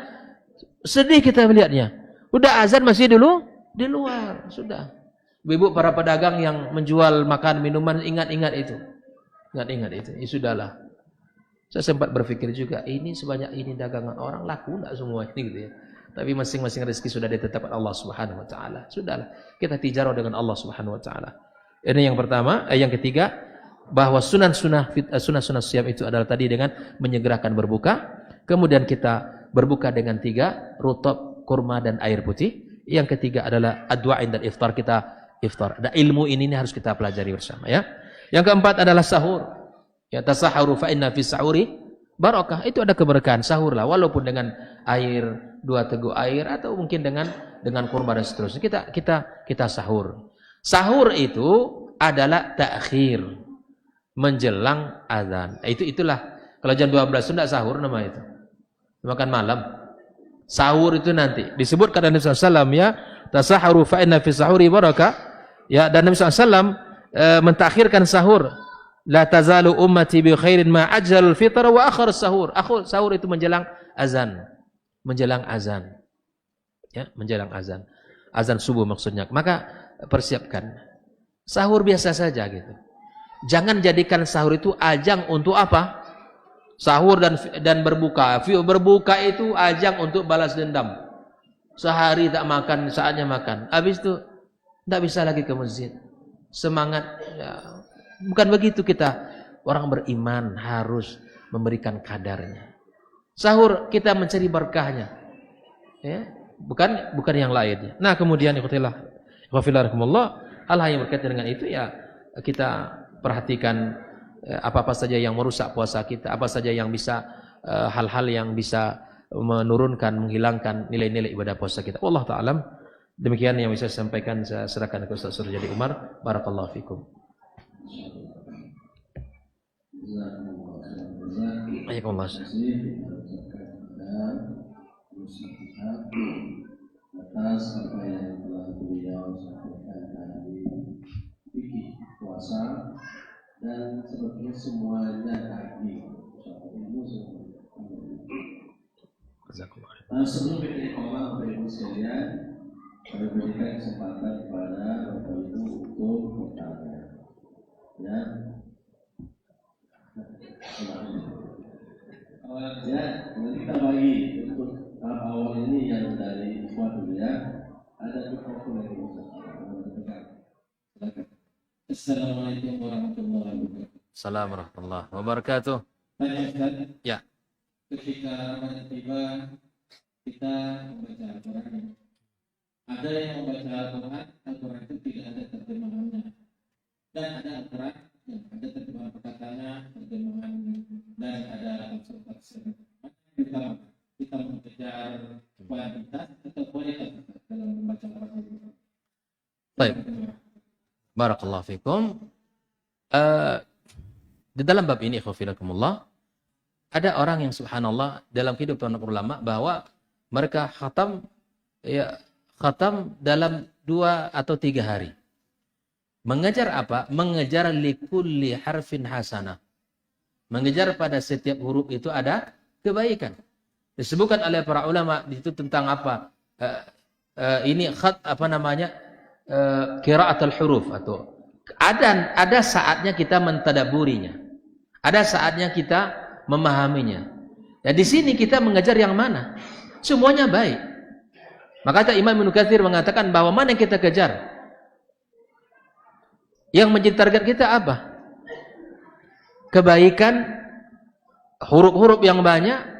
A: sedih kita melihatnya. Udah azan masih dulu di luar, sudah. Ibu para pedagang yang menjual makan minuman, ingat itu. Ya, sudahlah. Saya sempat berpikir juga, ini sebanyak ini dagangan orang laku enggak semua ini gitu ya. Tapi masing-masing rezeki sudah ditetapkan Allah Subhanahu wa taala. Sudahlah, kita tijarah dengan Allah Subhanahu wa taala. Ini yang pertama, yang ketiga, bahwa sunnah-sunnah siam itu adalah tadi dengan menyegerakan berbuka. Kemudian kita berbuka dengan 3, rutab, kurma dan air putih. Yang ketiga adalah adwa indal iftar, kita iftar. Ada ilmu ini harus kita pelajari bersama ya. Yang keempat adalah sahur. Ya, tasahharu fa inna fis sahuri barakah. Itu ada keberkahan, sahurlah walaupun dengan air 2 teguk air atau mungkin dengan kurma dan seterusnya. Kita sahur. Sahur itu adalah ta'khir, menjelang azan. Itulah kalau jam 12 sudah sahur nama itu. Makan malam. Sahur itu nanti disebutkan Nabi SAW ya, tasahharu fa inna fis sahuri barakah. Ya, dan Nabi SAW mentakhirkan sahur. La tazalu ummati bi khairin ma ajjalul fitra wa akhar sahur. Sahur itu menjelang azan. Menjelang azan. Ya, menjelang azan. Azan subuh maksudnya. Maka persiapkan. Sahur biasa saja gitu. Jangan jadikan sahur itu ajang untuk apa? Sahur dan berbuka. Berbuka itu ajang untuk balas dendam. Sehari tak makan, saatnya makan. Habis itu tidak bisa lagi ke masjid. Semangat ya. Bukan begitu kita. Orang beriman harus memberikan kadarnya. Sahur kita mencari berkahnya. Ya, bukan yang lainnya. Nah, kemudian ikhwatal Wafilarakumullah, hal-hal yang berkaitan dengan itu ya kita perhatikan apa-apa saja yang merusak puasa kita, apa saja yang bisa hal-hal yang bisa menurunkan, menghilangkan nilai-nilai ibadah puasa kita. Wallahu ta'alam. Demikian yang bisa saya sampaikan, saya serahkan ke Ustaz Surjadi Umar. Barakallahu fikum. Waalaikumsalam.
B: Atas apa yang telah beliau sampaikan dari fikih puasa dan sepertinya semuanya tadi ilmu sebelum kita ngomong Bapak Ibu sekalian, kami berikan kesempatan kepada Bapak Ibu untuk bertanya. Ya, ya, nanti kita bagi untuk tahap awal ini yang dari ikhwan dulu ya. Ada mikrofon yang silakan. Assalamualaikum warahmatullahi wabarakatuh.
A: Assalamualaikum warahmatullahi wabarakatuh.
B: Tanya Ustaz.
A: Ya.
B: Ketika Ramadan tiba, kita membaca Al-Quran. Ada yang membaca Al-Quran, Al-Quran itu tidak ada terjemahannya. Dan ada Al-Quran yang ada terjemahan perkataannya, terjemahannya, dan ada tafsir. Kita mengejar kualitas atau kualitas dalam membaca Al-Quran.
A: Baik. Barakallahu fikum. Di dalam bab ini ikhwafirakumullah, ada orang yang subhanallah dalam kehidupan ulama bahwa mereka khatam dalam 2 atau 3 hari. Mengejar apa? Mengejar likulli harfin hasanah. Mengejar pada setiap huruf itu ada kebaikan. Disebutkan oleh para ulama itu tentang apa? Ini qiraatul huruf atau ada saatnya kita mentadaburinya. Ada saatnya kita memahaminya. Ya, di sini kita mengejar yang mana? Semuanya baik. Maka Imam Ibnu Katsir mengatakan bahwa mana yang kita kejar? Yang menjadi target kita apa? Kebaikan, huruf-huruf yang banyak.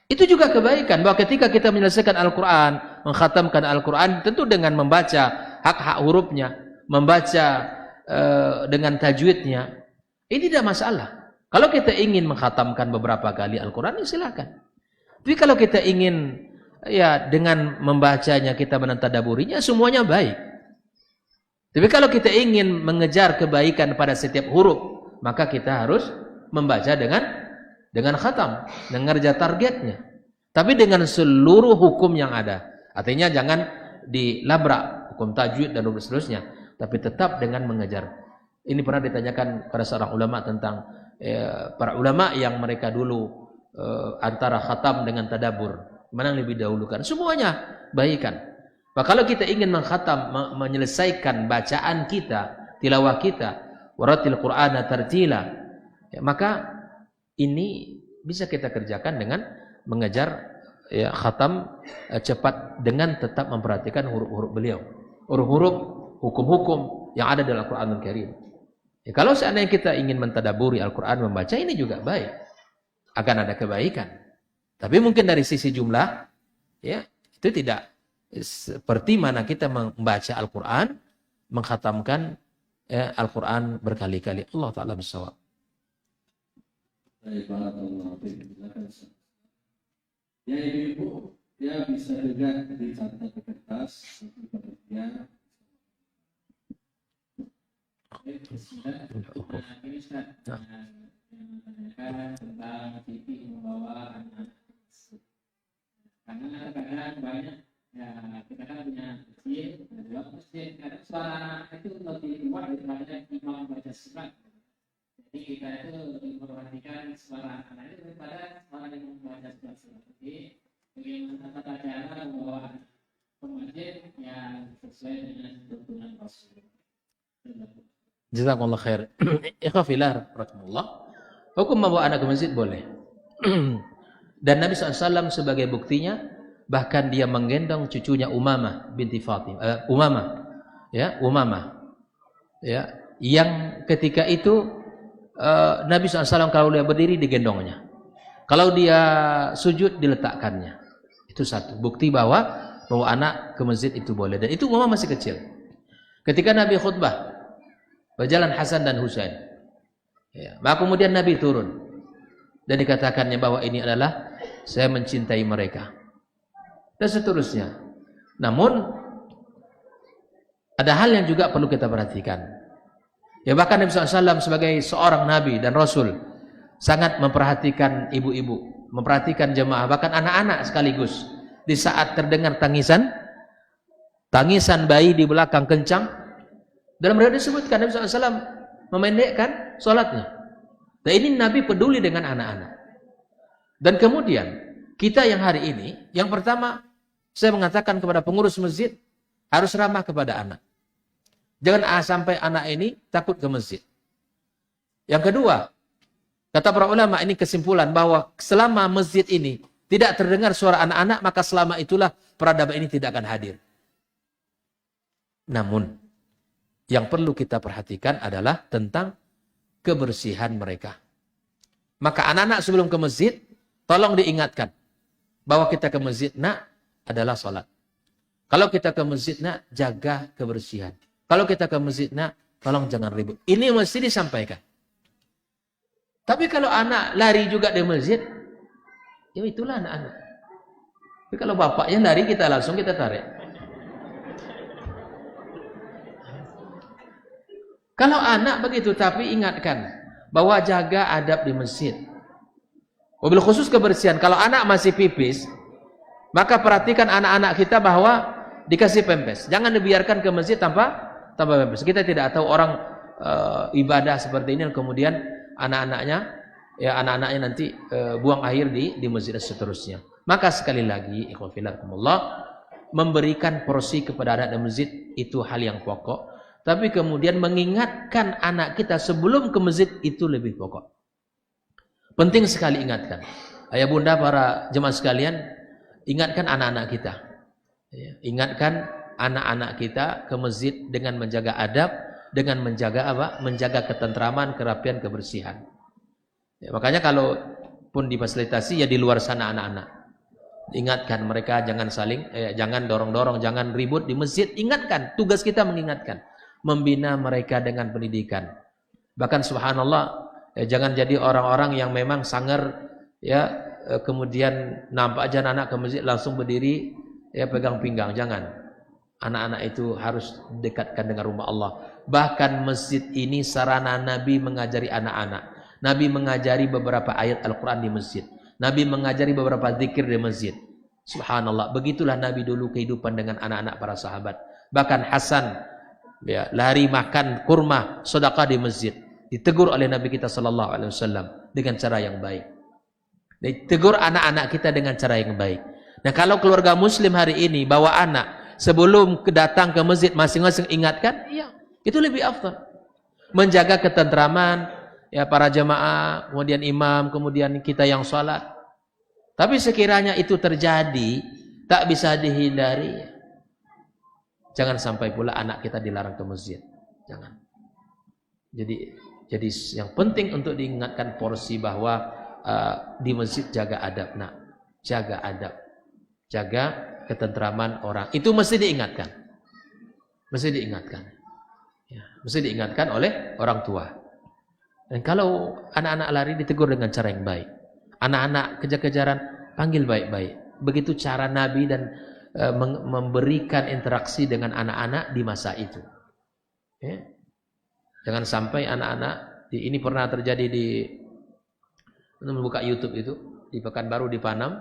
A: Itu juga kebaikan. Bahwa ketika kita menyelesaikan Al-Quran, mengkhatamkan Al-Quran, tentu dengan membaca hak-hak hurufnya, membaca dengan tajwidnya, ini tidak masalah. Kalau kita ingin mengkhatamkan beberapa kali Al-Quran, ya silakan. Tapi kalau kita ingin ya dengan membacanya kita menentadaburinya, semuanya baik. Tapi kalau kita ingin mengejar kebaikan pada setiap huruf, maka kita harus membaca dengan khatam, dengan ngerja targetnya. Tapi dengan seluruh hukum yang ada. Artinya jangan dilabrak hukum tajwid dan seterusnya, tapi tetap dengan mengejar. Ini pernah ditanyakan pada seorang ulama tentang para ulama yang mereka dulu antara khatam dengan tadabur, mana yang lebih dahulukan? Semuanya baikan. Nah, kalau kita ingin mengkhatam, menyelesaikan bacaan kita, tilawah kita, waratil Qur'ana tartila, ya, maka ini bisa kita kerjakan dengan mengejar ya, khatam cepat dengan tetap memperhatikan huruf-huruf beliau, huruf-huruf hukum-hukum yang ada dalam Al-Qur'anul Karim. Ya, kalau seandainya kita ingin mentadaburi Al-Quran, membaca, ini juga baik. Akan ada kebaikan. Tapi mungkin dari sisi jumlah, ya itu tidak seperti mana kita membaca Al-Quran, mengkhatamkan ya, Al-Quran berkali-kali. Allah Ta'ala bersawab.
B: Ya ibu, ya bisa juga dicatat di kertas, ya. Ini menanyakan tentang TV membawa anak. Karena kadang banyak ya kita kan punya masjid, ada masjid. Kadang suara anak itu lebih kuat daripada imam baca surat. Jadi kita itu lebih memperhatikan suara anak itu daripada suara yang membaca surat. Jadi bagaimana tata cara membawa anak ke masjid yang sesuai dengan tuntunan Rasul.
A: Jazakumullah khair. Ikhwafillah rahmatullah. Hukum membawa anak ke masjid boleh. Dan Nabi SAW sebagai buktinya, bahkan dia menggendong cucunya Umamah binti Fatimah. Umamah. Ya, yang ketika itu Nabi SAW kalau dia berdiri digendongnya. Kalau dia sujud diletakkannya. Itu satu bukti bahwa bawa anak ke masjid itu boleh. Dan itu umama masih kecil. Ketika Nabi khutbah, berjalan Hasan dan Husain. Ya, maka kemudian Nabi turun. Dan dikatakannya bahwa ini adalah saya mencintai mereka. Dan seterusnya. Namun, ada hal yang juga perlu kita perhatikan. Ya, bahkan Nabi SAW sebagai seorang Nabi dan Rasul sangat memperhatikan ibu-ibu, memperhatikan jemaah, bahkan anak-anak sekaligus. Di saat terdengar tangisan bayi di belakang kencang, dalam riwayat disebutkan Nabi SAW memendekkan sholatnya. Dan ini Nabi peduli dengan anak-anak. Dan kemudian kita yang hari ini, yang pertama saya mengatakan kepada pengurus masjid harus ramah kepada anak. Jangan sampai anak ini takut ke masjid. Yang kedua, kata para ulama, ini kesimpulan bahwa selama masjid ini tidak terdengar suara anak-anak, maka selama itulah peradaban ini tidak akan hadir. Namun, yang perlu kita perhatikan adalah tentang kebersihan mereka. Maka anak-anak sebelum ke masjid, tolong diingatkan bahwa kita ke masjid, nak, adalah sholat. Kalau kita ke masjid, nak, jaga kebersihan. Kalau kita ke masjid, nak, tolong jangan ribut. Ini mesti disampaikan. Tapi kalau anak lari juga di masjid, ya itulah anak-anak. Tapi kalau bapaknya lari, kita langsung kita tarik. Kalau anak begitu, tapi ingatkan bahwa jaga adab di masjid. Wabil khusus kebersihan. Kalau anak masih pipis, maka perhatikan anak-anak kita bahwa dikasih pempes. Jangan dibiarkan ke masjid tanpa pempes. Kita tidak tahu orang ibadah seperti ini, kemudian anak-anaknya nanti buang air di masjid dan seterusnya. Maka sekali lagi, ikhwan fillah, memberikan porsi kepada anak di masjid itu hal yang pokok. Tapi kemudian mengingatkan anak kita sebelum ke masjid itu lebih pokok. Penting sekali ingatkan. Ayah bunda para jemaah sekalian, ingatkan anak-anak kita. Ingatkan anak-anak kita ke masjid dengan menjaga adab, dengan menjaga apa? Menjaga ketentraman, kerapian, kebersihan. Ya, makanya kalau pun difasilitasi ya di luar sana anak-anak. Ingatkan mereka jangan jangan dorong-dorong, jangan ribut di masjid. Ingatkan, tugas kita mengingatkan. Membina mereka dengan pendidikan. Bahkan subhanallah, jangan jadi orang-orang yang memang sangar, ya kemudian nampak aja anak ke masjid langsung berdiri, ya pegang pinggang. Jangan. Anak-anak itu harus dekatkan dengan rumah Allah. Bahkan masjid ini sarana Nabi mengajari anak-anak. Nabi mengajari beberapa ayat Al-Quran di masjid. Nabi mengajari beberapa zikir di masjid. Subhanallah. Begitulah Nabi dulu kehidupan dengan anak-anak para sahabat. Bahkan Hasan, ya, lari makan kurma sedekah di masjid, ditegur oleh Nabi kita sallallahu alaihi wasallam dengan cara yang baik. Ditegur anak-anak kita dengan cara yang baik. Nah, kalau keluarga muslim hari ini bawa anak sebelum datang ke masjid masing-masing ingatkan, iya, itu lebih afdal. Menjaga ketentraman ya para jemaah, kemudian imam, kemudian kita yang sholat. Tapi sekiranya itu terjadi tak bisa dihindari, jangan sampai pula anak kita dilarang ke masjid. Jangan. Jadi yang penting untuk diingatkan porsi bahwa di masjid jaga adab, nak. Jaga adab. Jaga ketentraman orang. Itu mesti diingatkan. Mesti diingatkan. Ya, mesti diingatkan oleh orang tua. Dan kalau anak-anak lari ditegur dengan cara yang baik. Anak-anak kejar-kejaran panggil baik-baik. Begitu cara Nabi dan memberikan interaksi dengan anak-anak di masa itu. Ya. Jangan sampai anak-anak, ini pernah terjadi di membuka YouTube itu di Pekanbaru di Panam.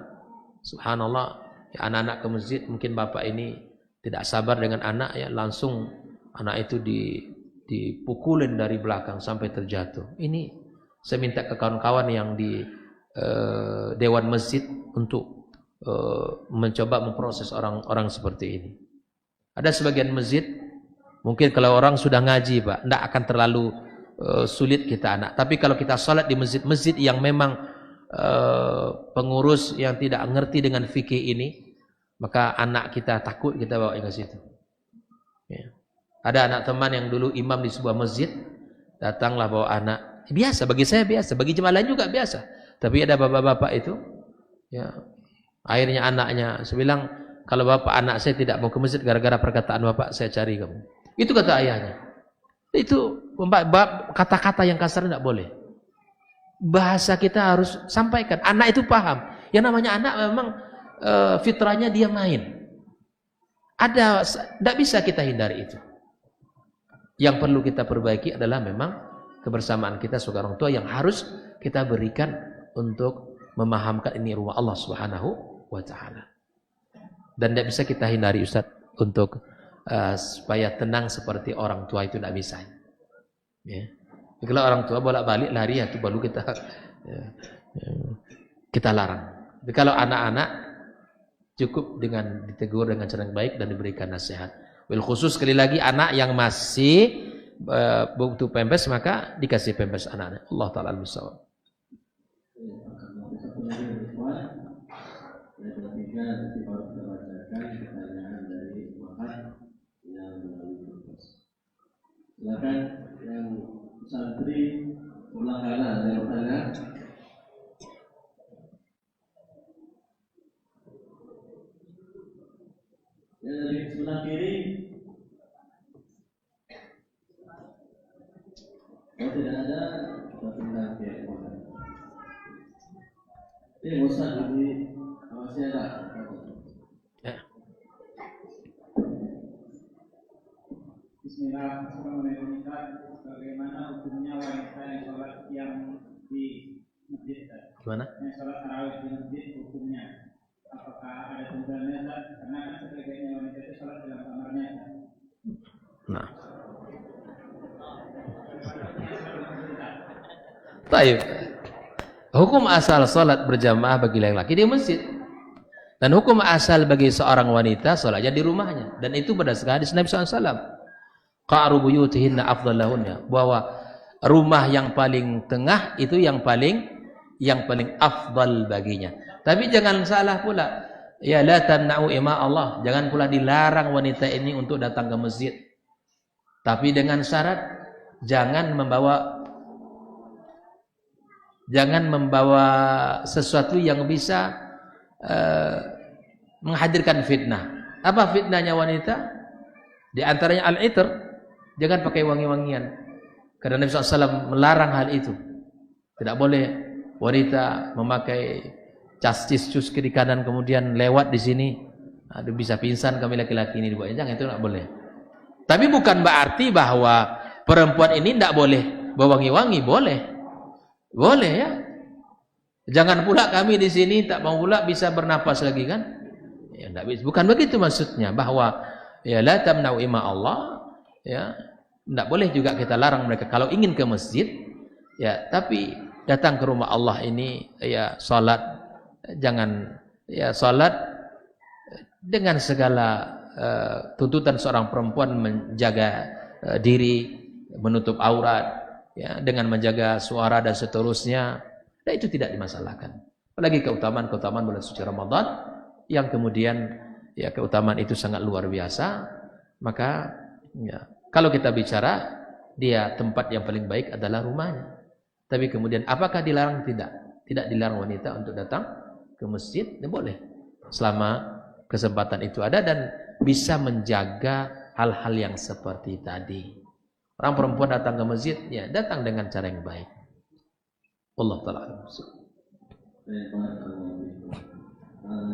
A: Subhanallah, ya, anak-anak ke masjid, mungkin bapak ini tidak sabar dengan anak, ya langsung anak itu dipukulin dari belakang sampai terjatuh. Ini saya minta ke kawan-kawan yang di dewan masjid untuk mencoba memproses orang-orang seperti ini. Ada sebagian masjid, mungkin kalau orang sudah ngaji, Pak, tidak akan terlalu sulit kita anak. Tapi kalau kita sholat di masjid-masjid yang memang pengurus yang tidak ngerti dengan fikih ini, maka anak kita takut kita bawa ke situ. Ya. Ada anak teman yang dulu imam di sebuah masjid, datanglah bawa anak. Biasa, bagi saya biasa, bagi jemaah lain juga biasa. Tapi ada bapak-bapak itu, ya, akhirnya anaknya, saya bilang, Kalau bapak anak saya tidak mau ke masjid gara-gara perkataan bapak, saya cari kamu. Itu kata ayahnya. Itu kata-kata yang kasar tidak boleh. Bahasa kita harus sampaikan. Anak itu paham. Yang namanya anak memang fitrahnya dia main. Tidak bisa kita hindari itu. Yang perlu kita perbaiki adalah memang kebersamaan kita sebagai orang tua yang harus kita berikan untuk memahamkan ini rumah Allah Subhanahu wa taala. Dan tidak bisa kita hindari Ustaz untuk supaya tenang seperti orang tua itu tidak bisa. Ya. Kalau orang tua bolak-balik lari itu baru kita larang. Tapi kalau anak-anak cukup dengan ditegur dengan cara yang baik dan diberikan nasihat. Khusus sekali lagi anak yang masih butuh pampers maka dikasih pampers anak-anak. Allah taala al-musawwab.
B: Silakan yang santri sebelah kanan ada yang bertanya. Yang dari sebelah kiri. Kalau tidak ada, kita tinggal pihak mana. Ini Ustaz ini masih ada.
C: Bismillah, Assalamualaikum Ustaz. Bagaimana hukumnya wanita yang sholat yang di masjid?
A: Gimana?
C: Yang sholat tarawih di masjid hukumnya? Apakah ada tuntutannya? Karena kan sebagiannya wanita itu sholat dalam kamarnya.
A: Nah. Baik. Hukum asal sholat berjamaah bagi laki-laki di masjid. Dan hukum asal bagi seorang wanita sholatnya di rumahnya. Dan itu berdasarkan hadis Nabi SAW. Qa'ru buyutihinna afdalahunna, bahwa rumah yang paling tengah itu yang paling afdal baginya. Tapi jangan salah pula, ya la tamna'u ima Allah, jangan pula dilarang wanita ini untuk datang ke masjid. Tapi dengan syarat jangan membawa sesuatu yang bisa menghadirkan fitnah. Apa fitnahnya wanita? Di antaranya al-itr. Jangan pakai wangi-wangian. Karena Nabi SAW melarang hal itu. Tidak boleh wanita memakai cus kiri kanan kemudian lewat di sini. Aduh, bisa pingsan kami laki-laki ini. Jangan, itu tidak boleh. Tapi bukan berarti bahwa perempuan ini tidak boleh berwangi-wangi. Boleh. Boleh ya. Jangan pula kami di sini tak mau pula bisa bernapas lagi kan. Ya, bukan begitu maksudnya. Bahwa ya la tamna'u ima Allah. Ya, tidak boleh juga kita larang mereka kalau ingin ke masjid, ya, tapi datang ke rumah Allah ini, ya, salat, jangan, ya, salat dengan segala tuntutan seorang perempuan menjaga diri, menutup aurat, ya, dengan menjaga suara dan seterusnya, nah, itu tidak dimasalahkan. Apalagi keutamaan bulan suci Ramadan yang kemudian, ya, keutamaan itu sangat luar biasa, maka, ya, kalau kita bicara, dia tempat yang paling baik adalah rumahnya. Tapi kemudian apakah dilarang? Tidak. Tidak dilarang wanita untuk datang ke masjid, ya boleh. Selama kesempatan itu ada dan bisa menjaga hal-hal yang seperti tadi. Orang perempuan datang ke masjid, ya datang dengan cara yang baik. Allah ta'ala.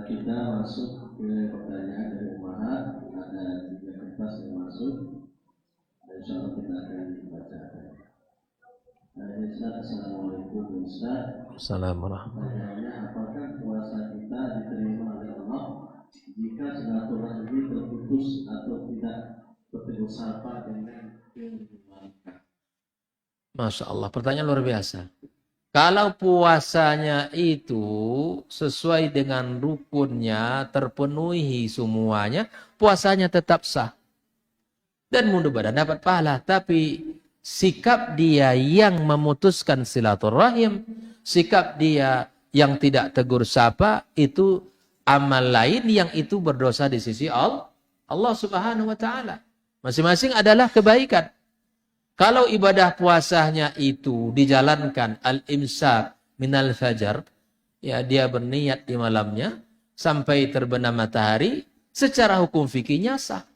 B: Kita masuk ke pertanyaan dari Umar. Ada 3 kertas yang masuk. InsyaAllah kita akan bacakan. Assalamualaikum Ustaz.
A: Assalamualaikum.
B: Pertanyaannya, apakah puasa kita diterima oleh Allah jika silaturahmi terputus atau tidak bertemu sapa dengan keluarga?
A: Masya Allah, pertanyaan luar biasa. Kalau puasanya itu sesuai dengan rukunnya, terpenuhi semuanya, puasanya tetap sah. Dan mudah-mudahan dapat pahala. Tapi sikap dia yang memutuskan silaturahim, sikap dia yang tidak tegur sapa, itu amal lain yang itu berdosa di sisi Allah Subhanahu wa ta'ala. Masing-masing adalah kebaikan. Kalau ibadah puasanya itu dijalankan al-imsak minal fajar, ya, dia berniat di malamnya sampai terbenam matahari, secara hukum fikihnya sah.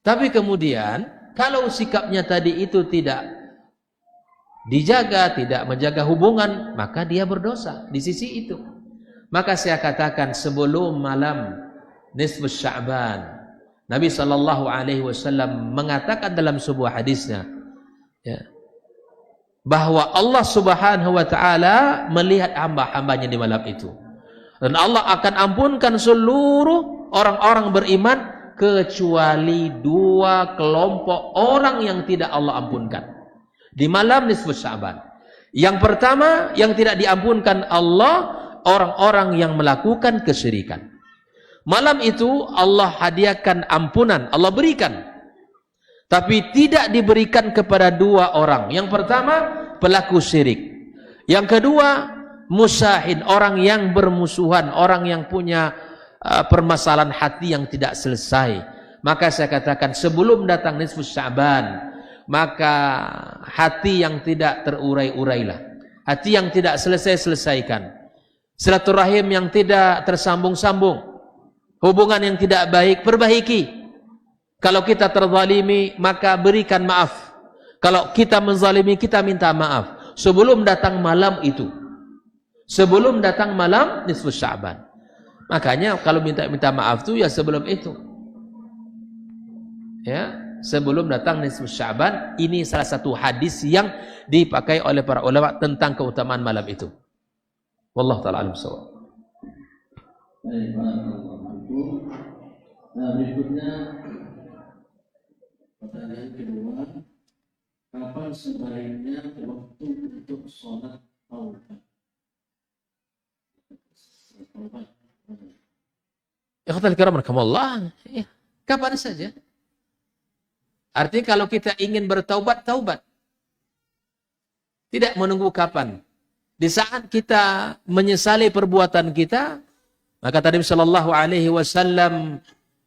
A: Tapi kemudian kalau sikapnya tadi itu tidak dijaga, tidak menjaga hubungan, maka dia berdosa di sisi itu. Maka saya katakan sebelum malam nisfus Sya'ban, Nabi SAW mengatakan dalam sebuah hadisnya, ya, bahwa Allah Subhanahu wa taala melihat hamba-hambanya di malam itu. Dan Allah akan ampunkan seluruh orang-orang beriman kecuali dua kelompok orang yang tidak Allah ampunkan di malam nisfus Sya'ban. Yang pertama yang tidak diampunkan Allah, orang-orang yang melakukan kesyirikan. Malam itu Allah hadiahkan ampunan, Allah berikan. Tapi tidak diberikan kepada dua orang. Yang pertama, pelaku syirik. Yang kedua, musahin, orang yang bermusuhan, orang yang punya permasalahan hati yang tidak selesai. Maka saya katakan sebelum datang nisfus Sya'ban, maka hati yang tidak terurai-urailah. Hati yang tidak selesai-selesaikan. Silaturahim yang tidak tersambung-sambung. Hubungan yang tidak baik, perbaiki. Kalau kita terzalimi, maka berikan maaf. Kalau kita menzalimi, kita minta maaf. Sebelum datang malam itu. Sebelum datang malam nisfus Sya'ban. Makanya kalau minta maaf itu ya sebelum itu. Ya, sebelum datang nisfus Sya'ban, ini salah satu hadis yang dipakai oleh para ulama tentang keutamaan malam itu. Wallahu ta'ala alam shawab.
B: Baik, barakallahu. Nah, berikutnya pertanyaan kedua, kapan sebaiknya waktu untuk sholat taubat?
A: Ikhwatal kiram rahimakumullah, ya, kapan saja. Artinya kalau kita ingin bertaubat, taubat. Tidak menunggu kapan. Di saat kita menyesali perbuatan kita, maka tadi sallallahu alaihi wasallam,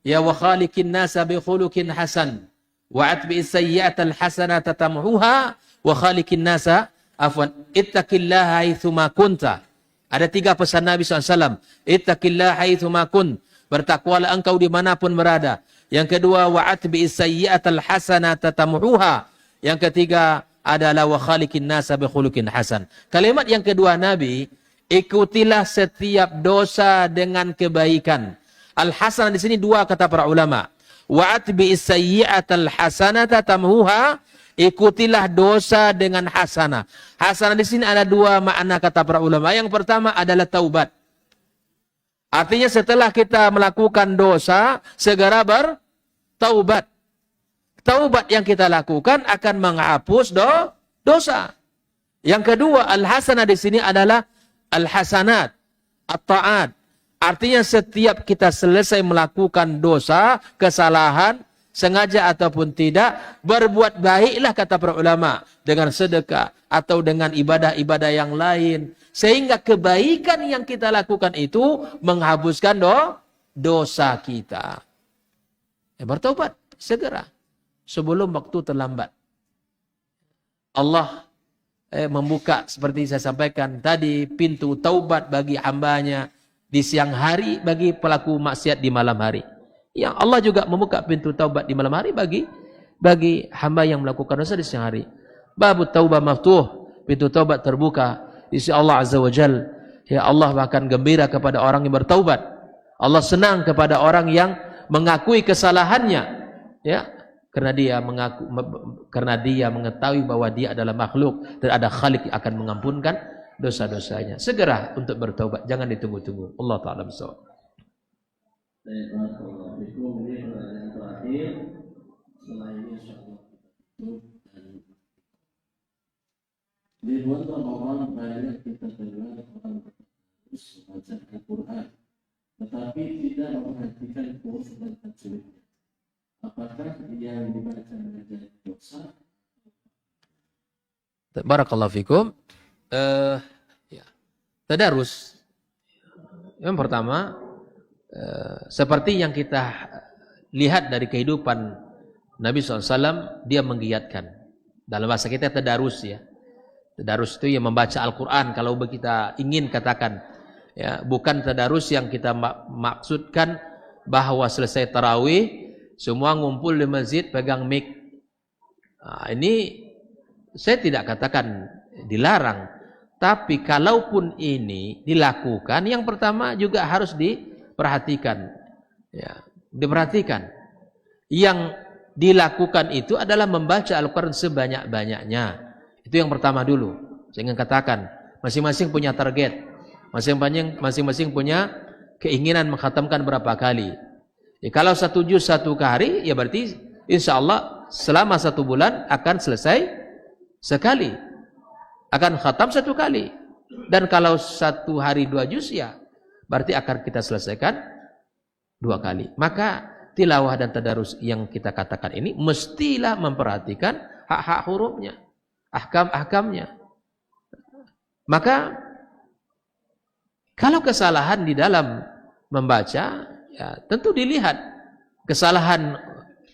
A: ya wa khaliqin nasa bi khuluqin hasan wa atbi sayyi'atal hasanata tamhuha wa khaliqin nasa afwan ittaqillaha haitsuma kunta. Ada 3 pesan Nabi SAW. Ittaqillaha haitsuma kunt. Bertakwalah engkau dimanapun berada. Yang kedua, wa atbi sayyi'atal hasanata tamhuha. Yang ketiga adalah wa khaliqin nasa bi khuluqin hasan. Kalimat yang kedua Nabi, ikutilah setiap dosa dengan kebaikan. Al-hasanah di sini 2 kata para ulama. Wa atbi sayyi'atal hasanata tamhuha. Ikutilah dosa dengan hasanah. Hasanah di sini ada 2 makna kata para ulama. Yang pertama adalah taubat. Artinya setelah kita melakukan dosa, segera bertaubat. Taubat yang kita lakukan akan menghapus dosa. Yang kedua, al-hasanah di sini adalah al-hasanat, at-ta'at. Artinya setiap kita selesai melakukan dosa, kesalahan, sengaja ataupun tidak, berbuat baiklah kata para ulama dengan sedekah atau dengan ibadah-ibadah yang lain, sehingga kebaikan yang kita lakukan itu menghapuskan dosa kita. Bertobat segera sebelum waktu terlambat. Allah membuka seperti saya sampaikan tadi pintu taubat bagi hambanya di siang hari, bagi pelaku maksiat di malam hari. Yang Allah juga membuka pintu taubat di malam hari bagi hamba yang melakukan dosa di siang hari. Babut taubah maftuh, pintu taubat terbuka di sisi Allah Azza wa Jal. Ya, Allah bahkan gembira kepada orang yang bertaubat. Allah senang kepada orang yang mengakui kesalahannya, ya, karena dia mengetahui bahwa dia adalah makhluk dan ada Khalik yang akan mengampunkan dosa-dosanya. Segera untuk bertaubat, jangan ditunggu-tunggu. Allah Ta'ala bisawab.
B: Baik, barakallahu fikum. Ini pertanyaan terakhir. Setelah ini insyaallah kita tutup. Di bulan Ramadan banyak kita dengar orang terus membaca Al-Quran, tetapi tidak memperhatikan huruf dan tajwidnya. Apakah yang dibaca menjadi dosa?
A: Barakallahu fikum. Ya. Tadarus. Yang pertama, seperti yang kita lihat dari kehidupan Nabi SAW, dia menggiatkan. Dalam bahasa kita tadarus, ya. Tadarus itu yang membaca Al-Quran. Kalau kita ingin katakan, ya, bukan tadarus yang kita maksudkan bahwa selesai tarawih semua ngumpul di masjid pegang mic. Nah, ini saya tidak katakan dilarang, tapi kalaupun ini dilakukan, yang pertama juga harus diperhatikan. Ya, diperhatikan. Yang dilakukan itu adalah membaca Al-Quran sebanyak-banyaknya. Itu yang pertama dulu. Saya ingin katakan, masing-masing punya target. Masing-masing punya keinginan mengkhatamkan berapa kali. Ya, kalau 1 juz 1 hari, ya berarti insya Allah selama 1 bulan akan selesai sekali. Akan khatam 1 kali. Dan kalau 1 hari 2 juz, ya berarti akan kita selesaikan 2 kali. Maka tilawah dan tadarus yang kita katakan ini mestilah memperhatikan hak-hak hurufnya, ahkam-ahkamnya. Maka kalau kesalahan di dalam membaca, ya tentu dilihat kesalahan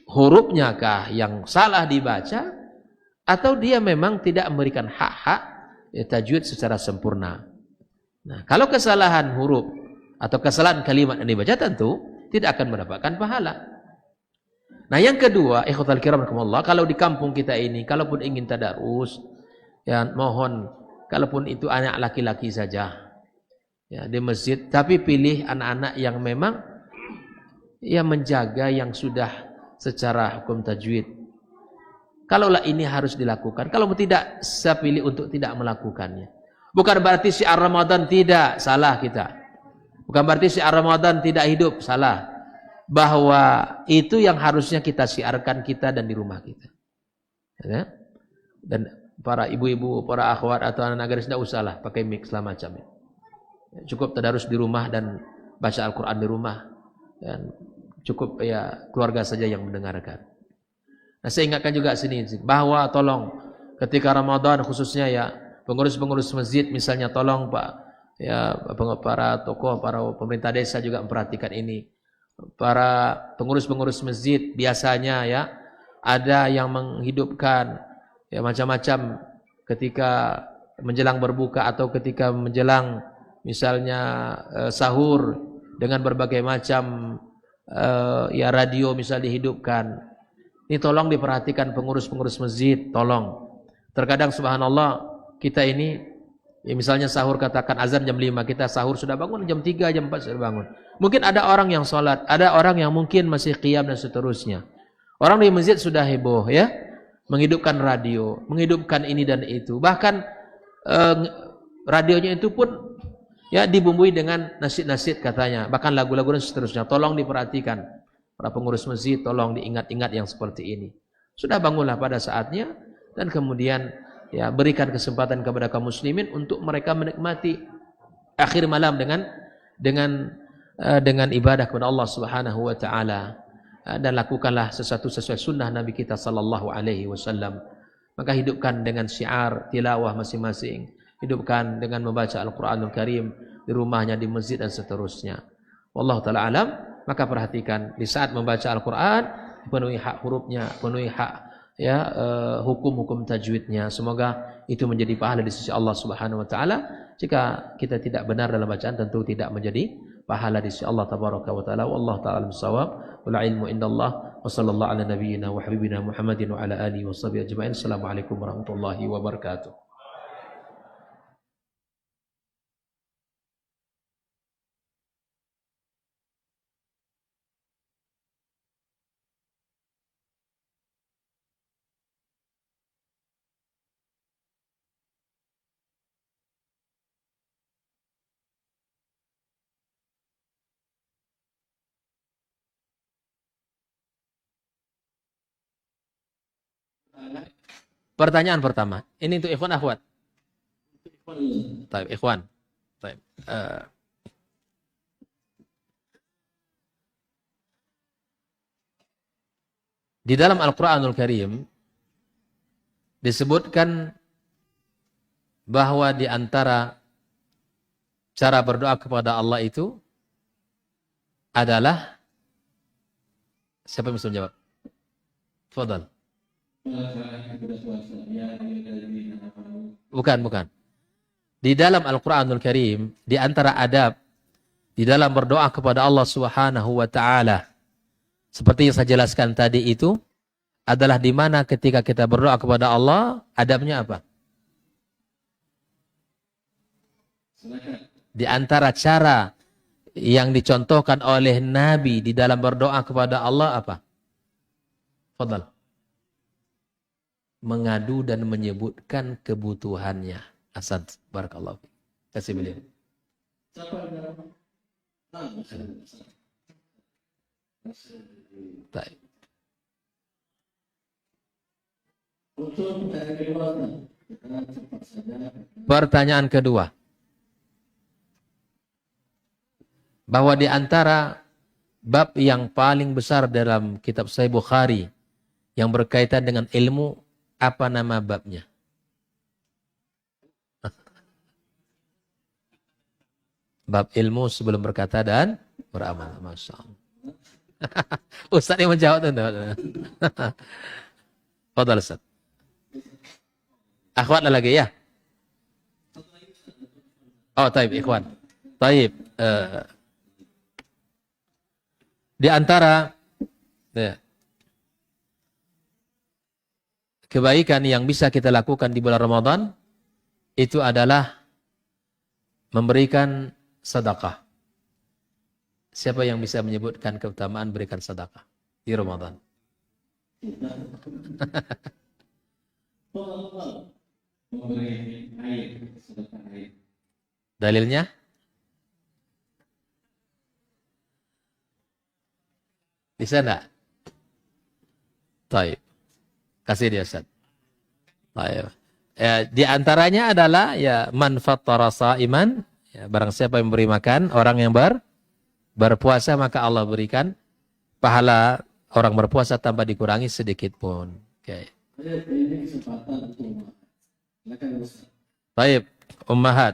A: hurufnya kah yang salah dibaca, atau dia memang tidak memberikan hak-hak tajwid secara sempurna. Nah, kalau kesalahan huruf atau kesalahan kalimat yang dibaca tentu tidak akan mendapatkan pahala. Nah, yang kedua, ikhwatal kiram rahimakumullah, kalau di kampung kita ini, kalaupun ingin tadarus, ya mohon, kalaupun itu anak laki-laki saja, ya di masjid, tapi pilih anak-anak yang memang ya menjaga yang sudah secara hukum tajwid. Kalaulah ini harus dilakukan, kalau tidak, saya pilih untuk tidak melakukannya. Bukan berarti syiar Ramadan tidak, salah kita. Bukan berarti syiar Ramadan tidak hidup, salah. Bahwa itu yang harusnya kita syiarkan kita dan di rumah kita. Ya? Dan para ibu-ibu, para akhwat atau anak gadis tidak usahlah pakai mic segala macam. Cukup tadarus di rumah dan baca Al-Quran di rumah. Dan cukup ya keluarga saja yang mendengarkan. Nah, saya ingatkan juga sini bahwa tolong ketika Ramadan khususnya ya pengurus-pengurus masjid misalnya, tolong Pak ya para tokoh, para pemerintah desa juga memperhatikan ini. Para pengurus-pengurus masjid biasanya ya ada yang menghidupkan ya macam-macam ketika menjelang berbuka atau ketika menjelang misalnya sahur dengan berbagai macam ya radio misal dihidupkan. Ini tolong diperhatikan pengurus-pengurus masjid, tolong. Terkadang subhanallah kita ini ya misalnya sahur, katakan azan jam 5, kita sahur sudah bangun jam 3, jam 4 sudah bangun. Mungkin ada orang yang sholat, ada orang yang mungkin masih qiyam dan seterusnya. Orang di masjid sudah heboh ya, menghidupkan radio, menghidupkan ini dan itu. Bahkan radionya itu pun ya dibumbui dengan nasyid-nasyid katanya, bahkan lagu-lagu dan seterusnya. Tolong diperhatikan. Para pengurus masjid tolong diingat-ingat yang seperti ini. Sudah bangunlah pada saatnya dan kemudian ya berikan kesempatan kepada kaum muslimin untuk mereka menikmati akhir malam dengan ibadah kepada Allah Subhanahu wa taala. Dan lakukanlah sesuatu sesuai sunnah Nabi kita sallallahu alaihi wasallam. Maka hidupkan dengan syiar tilawah masing-masing. Hidupkan dengan membaca Al-Qur'anul Karim di rumahnya, di masjid dan seterusnya. Wallahu taala alam. Maka perhatikan di saat membaca Al-Quran, penuhi hak hurufnya, penuhi hak ya hukum-hukum tajwidnya. Semoga itu menjadi pahala di sisi Allah Subhanahu wa taala. Jika kita tidak benar dalam bacaan, tentu tidak menjadi pahala di sisi Allah tabaraka wa taala. Wallahu taala al-shawab. Wal ilmu indallah. Wa sallallahu ala nabiyyina wa habibina Muhammadin wa ala alihi washabihi ajma'in. Assalamualaikum warahmatullahi wabarakatuh. Pertanyaan pertama, ini untuk ikhwan akhwat. Baik, ikhwan. Baik. Di dalam Al-Qur'anul Karim disebutkan bahwa di antara cara berdoa kepada Allah itu adalah, siapa yang bisa menjawab? Fadhal. Bukan. Di dalam Al-Quranul Karim, di antara adab di dalam berdoa kepada Allah Subhanahu wa taala. Seperti yang saya jelaskan tadi itu adalah di mana ketika kita berdoa kepada Allah, adabnya apa? Di antara cara yang dicontohkan oleh Nabi di dalam berdoa kepada Allah apa? Fadal. Mengadu dan menyebutkan kebutuhannya. Hasan, barakallahu. Kasih beliau. Baik. Pertanyaan kedua. Bahwa di antara bab yang paling besar dalam kitab Sahih Bukhari yang berkaitan dengan ilmu, apa nama babnya? Bab ilmu sebelum berkata dan beramal. Masya Allah. Ustaz yang menjawab itu. Fadal Ustaz. Akhwat lagi ya? Oh, taib, ikhwan. Taib. Di antara kebaikan yang bisa kita lakukan di bulan Ramadan itu adalah memberikan sedekah. Siapa yang bisa menyebutkan keutamaan berikan sedekah di Ramadan? Dalilnya? Bisa enggak? Taib. Kasih dia, Ustaz. Taib. Ya, di antaranya adalah ya man fattara shaiman, ya, barang siapa yang memberi makan orang yang berpuasa, maka Allah berikan pahala orang berpuasa tanpa dikurangi sedikit pun. Oke. Taib, ummahat,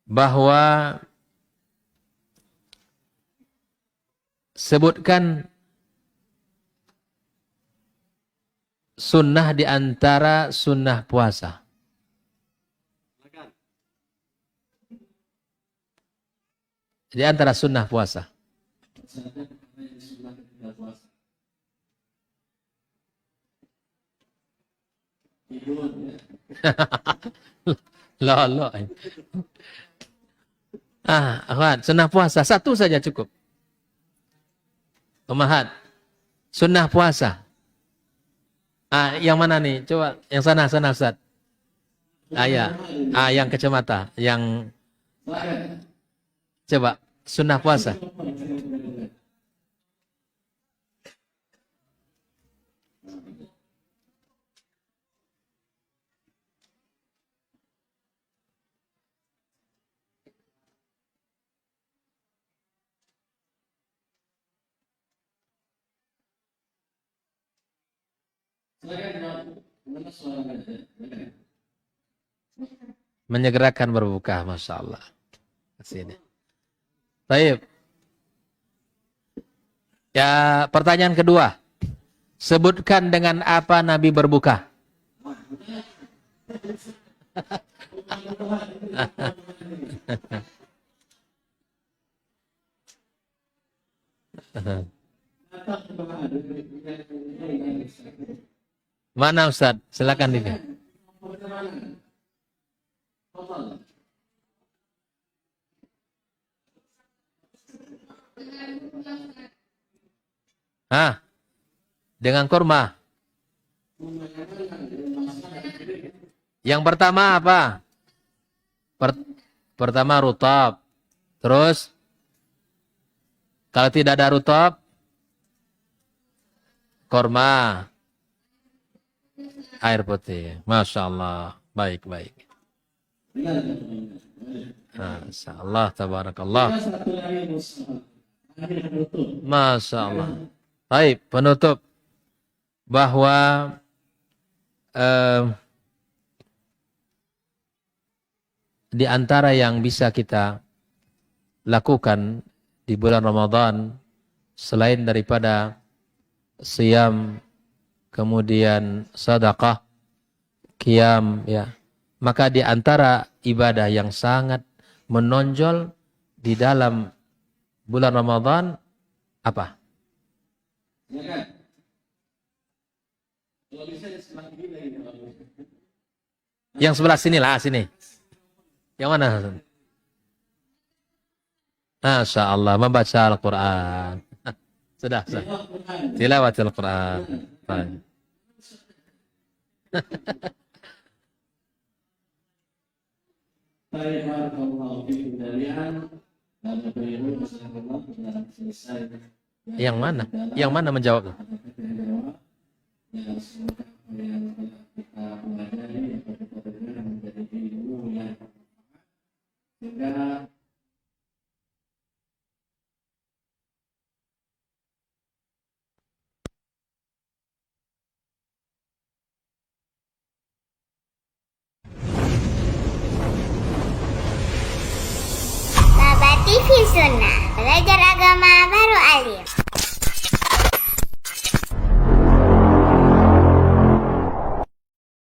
A: bahwa sebutkan sunnah di antara sunnah puasa. Di antara sunnah puasa. Loh. Akhwan, sunnah puasa satu saja cukup. Ummahat, sunnah puasa. Yang mana nih? Coba yang sana Ustaz. Ya. Yang kacamata, yang coba sunnah puasa. Menyegerakan berbuka, Masya Allah. Sini. Baik. Ya, pertanyaan kedua. Sebutkan dengan apa Nabi berbuka. Mana Ustaz? Silakan ini. Dengan kurma. Yang pertama apa? Pertama rutab. Terus kalau tidak ada rutab, kurma. Air putih. Masya Allah. Baik. Masya Allah. Tabarakallah. Masya Allah. Baik, penutup. Bahwa di antara yang bisa kita lakukan di bulan Ramadan selain daripada siyam, kemudian sedekah, qiyam, ya, maka di antara ibadah yang sangat menonjol di dalam bulan Ramadan apa?
B: Silakan. Kalau bisa di sebelah kiri lagi.
A: Yang sebelah sini lah, sini. Yang mana? Masya Allah, membaca Al-Quran. Sudah. Tilawatil Quran. Baik.
B: Baik, barakallahu fiikum jami'an. Dan Bapak Ibu, masyaallah sudah selesai.
A: Yang mana? Yang mana menjawab?
B: Ya, semoga apa yang kita pelajari atau kita dengar menjadi ilmu yang juga
D: Baba TV Sunnah, belajar